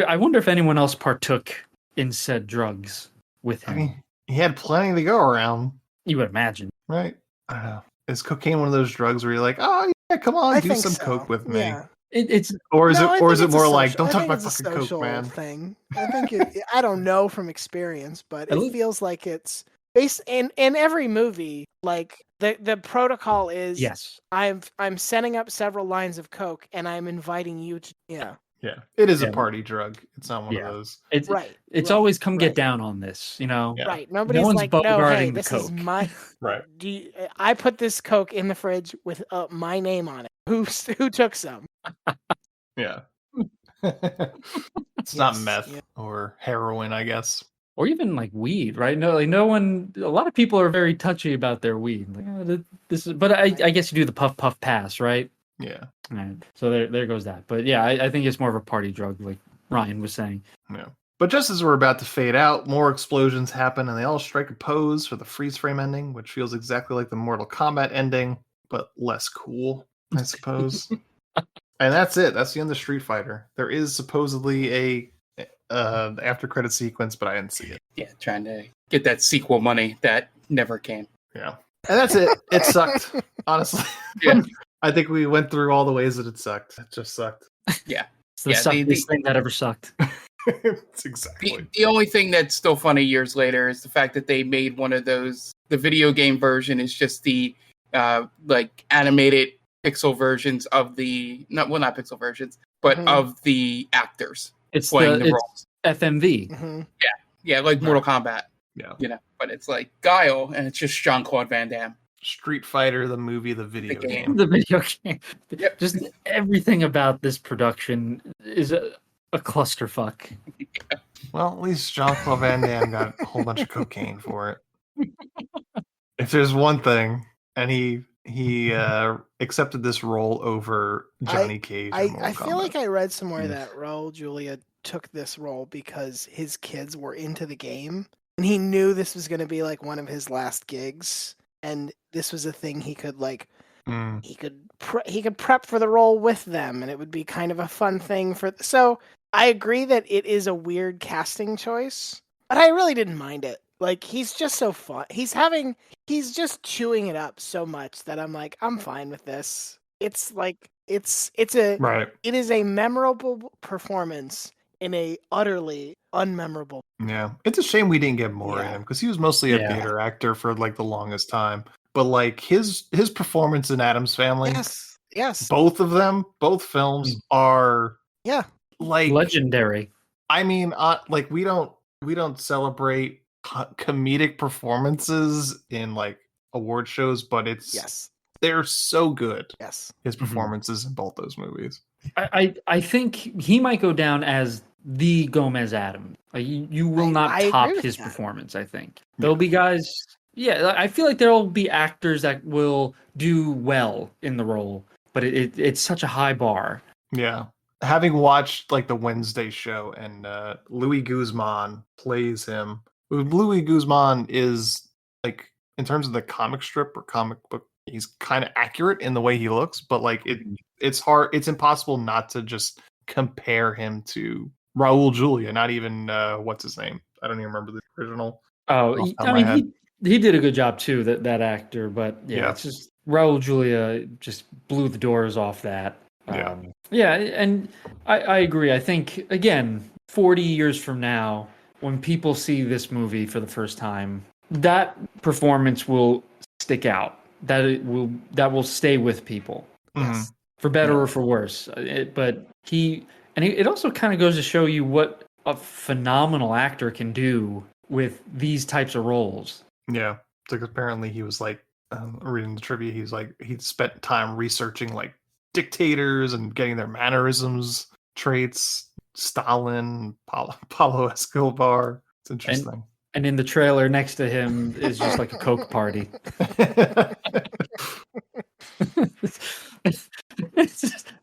I wonder if anyone else partook in said drugs with him. I mean, he had plenty to go around. You would imagine, right? I don't know. Is cocaine one of those drugs where you're like, oh yeah, come on, do some coke with me? Yeah. It's or is it more like, don't touch my fucking coke, man? Thing. I think I don't know from experience, but it feels like it's based in every movie. Like the protocol is, I'm setting up several lines of coke, and I'm inviting you to it is a party drug. It's not one of those. It's always come get down on this, you know. Right. Nobody's like, no, hey, this is my right. I put this coke in the fridge with my name on it. Who took some? Yeah. It's not meth or heroin, I guess. Or even like weed, right? No, like no one. A lot of people are very touchy about their weed. Like, this is, but I guess you do the puff pass, right? Yeah. Right. So there goes that. But yeah, I think it's more of a party drug, like Ryan was saying. Yeah. But just as we're about to fade out, more explosions happen, and they all strike a pose for the freeze frame ending, which feels exactly like the Mortal Kombat ending, but less cool, I suppose. And that's it. That's the end of Street Fighter. There is supposedly a after credit sequence, but I didn't see it. Yeah, trying to get that sequel money that never came. Yeah. And that's it. It sucked, honestly. Yeah. I think we went through all the ways that it sucked. It just sucked. Yeah. It's the suckiest thing that ever sucked. It's exactly. The only thing that's still funny years later is the fact that they made one of those. The video game version is just the like animated pixel versions of the not pixel versions, but of the actors. It's playing the roles. FMV. Mm-hmm. Yeah, like Mortal Kombat. Yeah, you know, but it's like Guile, and it's just Jean-Claude Van Damme. Street Fighter, the movie, the video game. The video game. Yep. Just everything about this production is a clusterfuck. Yeah. Well, at least Jean-Claude Van Damme got a whole bunch of cocaine for it. If there's one thing, and he accepted this role over Johnny Cage. I feel like I read somewhere that Raul Julia took this role because his kids were into the game, and he knew this was going to be like one of his last gigs, and this was a thing he could like. He could prep for the role with them, and it would be kind of a fun thing for. So I agree that it is a weird casting choice, but I really didn't mind it. Like, he's just so fun. He's just chewing it up so much that I'm like, I'm fine with this. It's like, It is a memorable performance in a utterly unmemorable. Yeah, it's a shame we didn't get more of him because he was mostly a theater actor for like the longest time. But like his performance in Addams Family, yes, both of them, both films are like legendary. I mean, like we don't celebrate comedic performances in like award shows, but they're so good. Yes, his performances in both those movies. I think he might go down as the Gomez Adams. Like, you will not top his performance. I think there'll be guys. Yeah, I feel like there'll be actors that will do well in the role, but it's such a high bar. Yeah. Having watched like the Wednesday show and Louis Guzman plays him. Louis Guzman is like, in terms of the comic strip or comic book, he's kind of accurate in the way he looks, but like it's hard, it's impossible not to just compare him to Raul Julia, not even what's his name? I don't even remember the original. Oh, I mean, he did a good job too, that actor, but it's just Raul Julia just blew the doors off that. And I agree. I think, again, 40 years from now, when people see this movie for the first time, that performance will stick out. That will stay with people, for better or for worse. It also kind of goes to show you what a phenomenal actor can do with these types of roles. Yeah, like apparently he was like reading the trivia. He's like he spent time researching like dictators and getting their mannerisms, traits. Stalin, Pablo Escobar. It's interesting. And in the trailer next to him is just like a Coke party.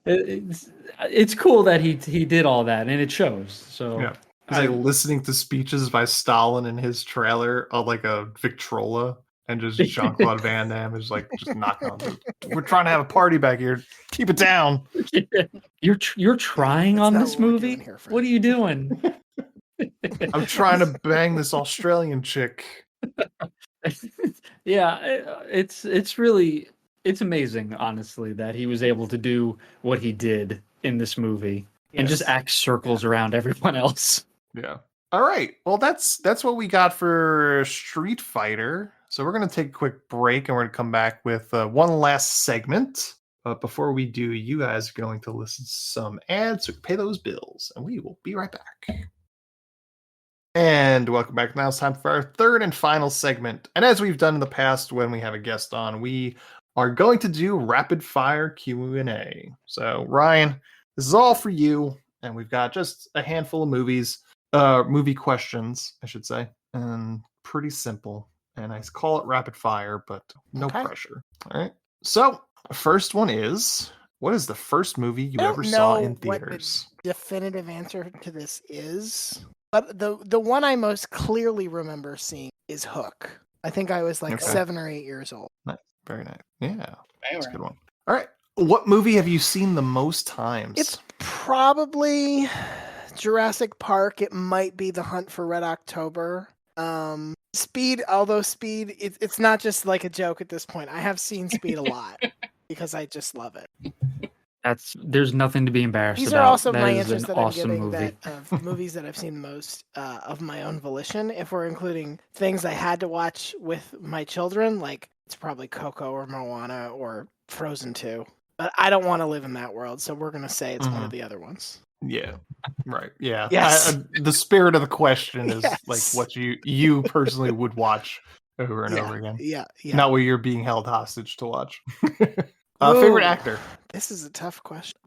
It's cool that he did all that, and it shows. So yeah, he's like listening to speeches by Stalin in his trailer on like a Victrola, and just Jean-Claude Van Damme is like just knocking on the. We're trying to have a party back here. Keep it down. You're trying on this movie. What are you doing? I'm trying to bang this Australian chick. Yeah, it's really amazing, honestly, that he was able to do what he did in this movie and just act circles around everyone else. Yeah. All right. Well, that's what we got for Street Fighter. So we're going to take a quick break and we're going to come back with one last segment. But before we do, you guys are going to listen to some ads to pay those bills, and we will be right back. And welcome back. Now it's time for our third and final segment. And as we've done in the past when we have a guest on, we are going to do rapid fire Q&A. So Ryan, this is all for you. And we've got just a handful of movie questions, I should say. And pretty simple. And I call it rapid fire, but no pressure. All right. So first one is, what is the first movie you ever saw in theaters? What the definitive answer to this is, but the one I most clearly remember seeing is Hook. I think I was like 7 or 8 years old. Nice. Very nice. Yeah, that's a good one. All right. What movie have you seen the most times? It's probably Jurassic Park. It might be The Hunt for Red October. Speed, although Speed, it's not just like a joke at this point. I have seen Speed a lot because I just love it. There's nothing to be embarrassed about. These are also my is answers an that awesome I'm giving movie. of movies that I've seen most of my own volition. If we're including things I had to watch with my children, like it's probably Coco or Moana or Frozen 2. But I don't want to live in that world, so we're going to say it's one of the other ones. Yeah, right. Yeah. Yes. The spirit of the question is like what you personally would watch over and over again. Yeah. Not what you're being held hostage to watch. Favorite actor? This is a tough question.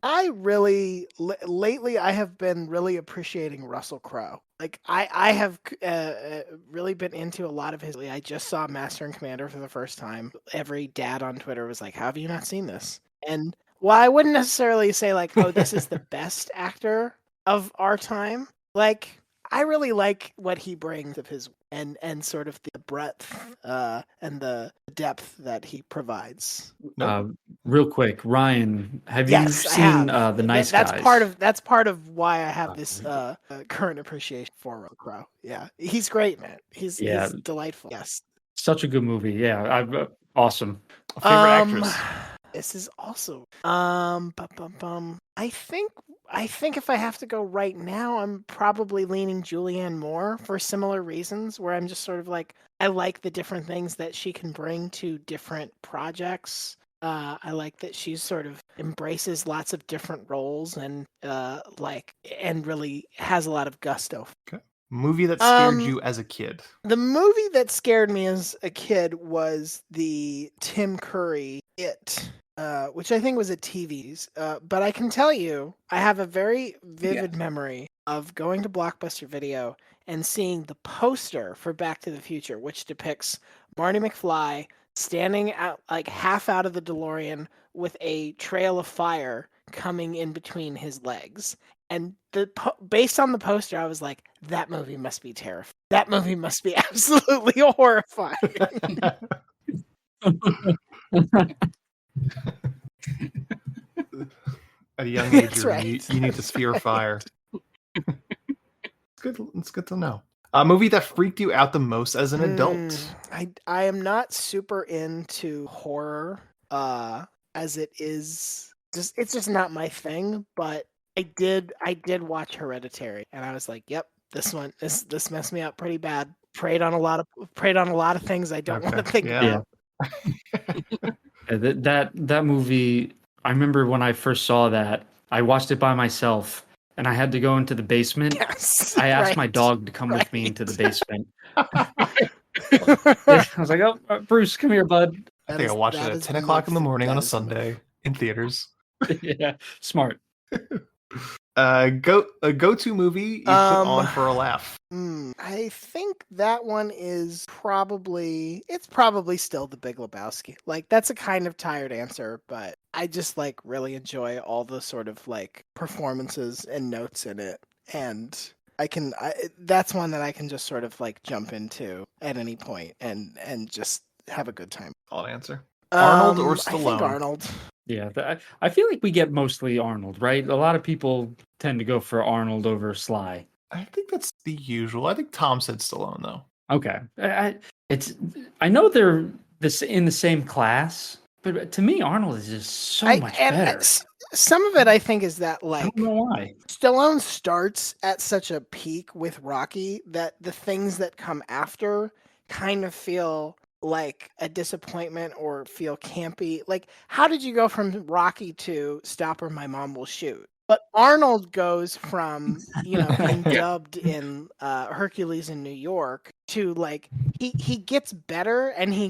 I really lately I have been really appreciating Russell Crowe. Like I have really been into a lot of his. I just saw Master and Commander for the first time. Every dad on Twitter was like, "How have you not seen this?" And while I wouldn't necessarily say like, "Oh, this is the best actor of our time," like I really like what he brings of his and sort of the breadth and the depth that he provides. Real quick, Ryan, have you seen The Nice Guys? That's part of why I have this current appreciation for Russell Crowe. Yeah, he's great, man. He's delightful. Yes, such a good movie. Yeah, awesome. Favorite actress? This is also I think if I have to go right now, I'm probably leaning Julianne Moore for similar reasons, where I'm just sort of like, I like the different things that she can bring to different projects. I like that she sort of embraces lots of different roles and and really has a lot of gusto. Okay. Movie that scared you as a kid. The movie that scared me as a kid was the Tim Curry It, which I think was a TV's. But I can tell you, I have a very vivid memory of going to Blockbuster Video and seeing the poster for Back to the Future, which depicts Marty McFly standing out like half out of the DeLorean with a trail of fire coming in between his legs. And based on the poster, I was like, that movie must be terrifying. That movie must be absolutely horrifying. At a young age, That's right. you need the sphere of fire. It's good to know. A movie that freaked you out the most as an adult. I am not super into horror, as it is it's just not my thing. But I did watch Hereditary, and I was like, yep, this messed me up pretty bad. Preyed on a lot of things I don't want to think about. That movie, I remember when I first saw that, I watched it by myself and I had to go into the basement. Yes, I asked my dog to come with me into the basement. I was like, oh, Bruce, come here, bud. I think I watched it at 10 o'clock in the morning on a Sunday in theaters. Yeah, smart. A go-to movie you put on for a laugh. I think that one is probably still The Big Lebowski. Like, that's a kind of tired answer, but I just like really enjoy all the sort of like performances and notes in it, and that's one that I can just sort of like jump into at any point and just have a good time. Solid answer. Arnold or Stallone? I think Arnold. Yeah, I feel like we get mostly Arnold, right? A lot of people tend to go for Arnold over Sly. I think that's the usual. I think Tom said Stallone, though. Okay. I know they're in the same class, but to me, Arnold is just so much better. Some of it, I think, is that like, I don't know why. Stallone starts at such a peak with Rocky that the things that come after kind of feel like a disappointment or feel campy. Like, how did you go from Rocky to Stop or My Mom Will Shoot? But Arnold goes from, being dubbed in Hercules in New York to like he gets better, and he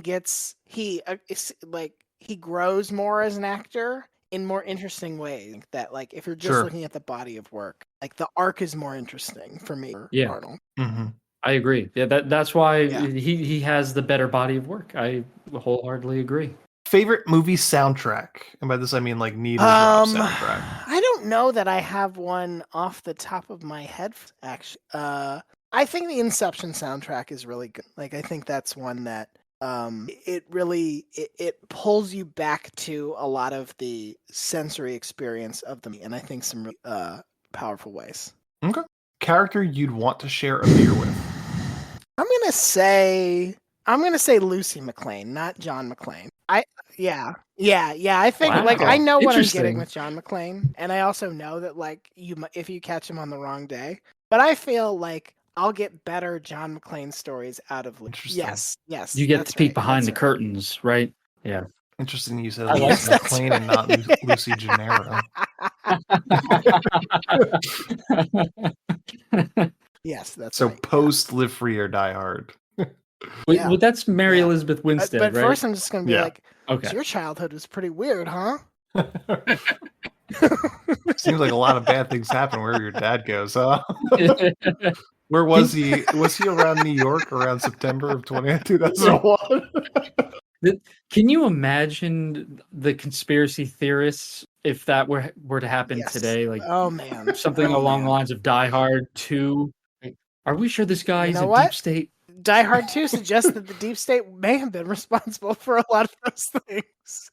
grows more as an actor in more interesting ways. That like if you're just looking at the body of work, like the arc is more interesting for me. Yeah. Arnold. Mm-hmm. I agree. Yeah, that's why he has the better body of work. I wholeheartedly agree. Favorite movie soundtrack, and by this I mean like needle drop soundtrack. I don't know that I have one off the top of my head. Actually, I think the Inception soundtrack is really good. Like, I think that's one that it really pulls you back to a lot of the sensory experience of them, and I think some really, powerful ways. Okay. Character you'd want to share a beer with? I'm gonna say Lucy McClane, not John McClane. I think I know what I'm getting with John McClane, and I also know that like if you catch him on the wrong day, but I feel like I'll get better John McClane stories out of Lucy. Yes. You get to peek behind the curtains, right? Yeah. Interesting you said Lucy McClane and not Lucy Gennaro. Yes, that's so right. Post Live Free or Die Hard. Well, that's Mary Elizabeth Winstead, but right? first I'm just going to be like, okay. So your childhood was pretty weird, huh? Seems like a lot of bad things happen wherever your dad goes, huh? Where was he? Was he around New York around September of 2001? Can you imagine the conspiracy theorists if that were to happen today? Like, oh man, something along the lines of Die Hard 2. Are we sure this guy is a deep state? Die Hard 2 suggests that the deep state may have been responsible for a lot of those things.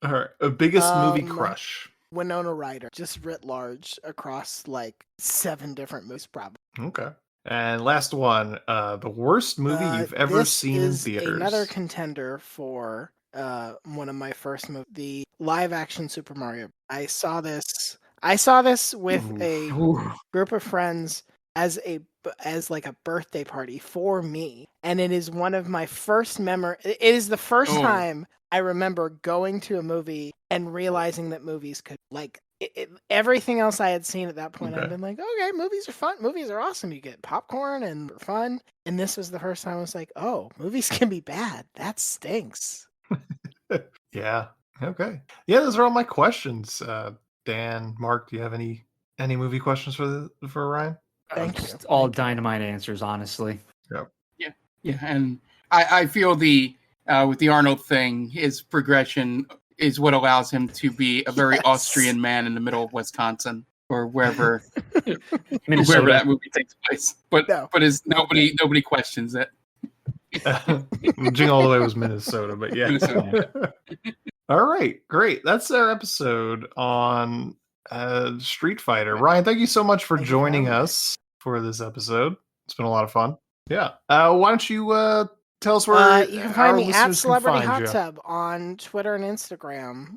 All right, a biggest movie crush. Winona Ryder, just writ large across like 7 different movies, probably. Okay. And last one, the worst movie you've ever seen in This theaters. is another contender for one of my first movies, the live-action Super Mario. I saw this with a group of friends as like a birthday party for me, and it is one of my first It is the first time I remember going to a movie and realizing that movies could everything else I had seen at that point. I'd been like, okay, movies are fun. Movies are awesome. You get popcorn and they're fun. And this was the first time I was like, oh, movies can be bad. That stinks. Yeah. Okay. Yeah, those are all my questions. Dan, Mark, do you have any movie questions for Ryan? Thank you. All dynamite answers, honestly. Yep. Yeah, and I feel with the Arnold thing, his progression is what allows him to be a very Austrian man in the middle of Wisconsin or wherever that movie takes place. But nobody questions it. Jingle All the Way was Minnesota, but yeah. Minnesota. All right, great. That's our episode on Street Fighter. Ryan, thank you so much for joining us for this episode. It's been a lot of fun. Yeah. Why don't you tell us where you can find me at Celebrity Hot you. Tub on Twitter and Instagram,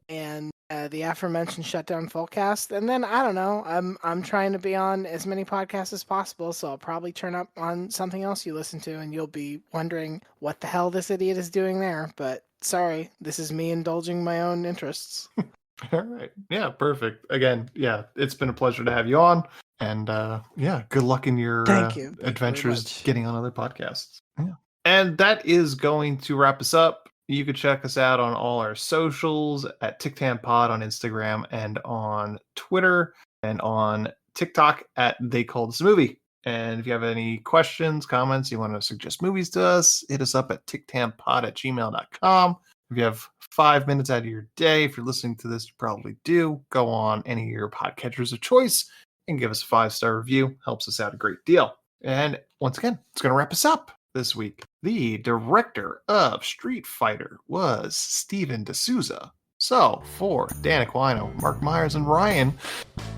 and the aforementioned Shutdown Fullcast. And then I don't know. I'm trying to be on as many podcasts as possible, so I'll probably turn up on something else you listen to, and you'll be wondering what the hell this idiot is doing there. But sorry, this is me indulging my own interests. All right. Yeah, perfect. Again, yeah, it's been a pleasure to have you on. And good luck in your adventures getting on other podcasts. Yeah. And that is going to wrap us up. You can check us out on all our socials at TikTamPod on Instagram and on Twitter and on TikTok at They Call This a Movie. And if you have any questions, comments, you want to suggest movies to us, hit us up at TikTamPod@gmail.com. If you have 5 minutes out of your day, if you're listening to this, you probably do, go on any of your podcatchers of choice and give us a 5-star review. Helps us out a great deal. And once again, it's going to wrap us up this week. The director of Street Fighter was Steven D'Souza. So, for Dan Aquino, Mark Myers, and Ryan,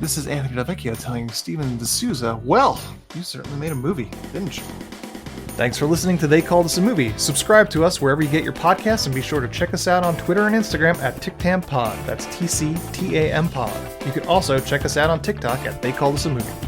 this is Anthony Delvecchio telling Steven D'Souza, well, you certainly made a movie, didn't you? Thanks for listening to They Call This a Movie. Subscribe to us wherever you get your podcasts, and be sure to check us out on Twitter and Instagram at TikTamPod. That's TCTAM Pod. You can also check us out on TikTok at They Call This a Movie.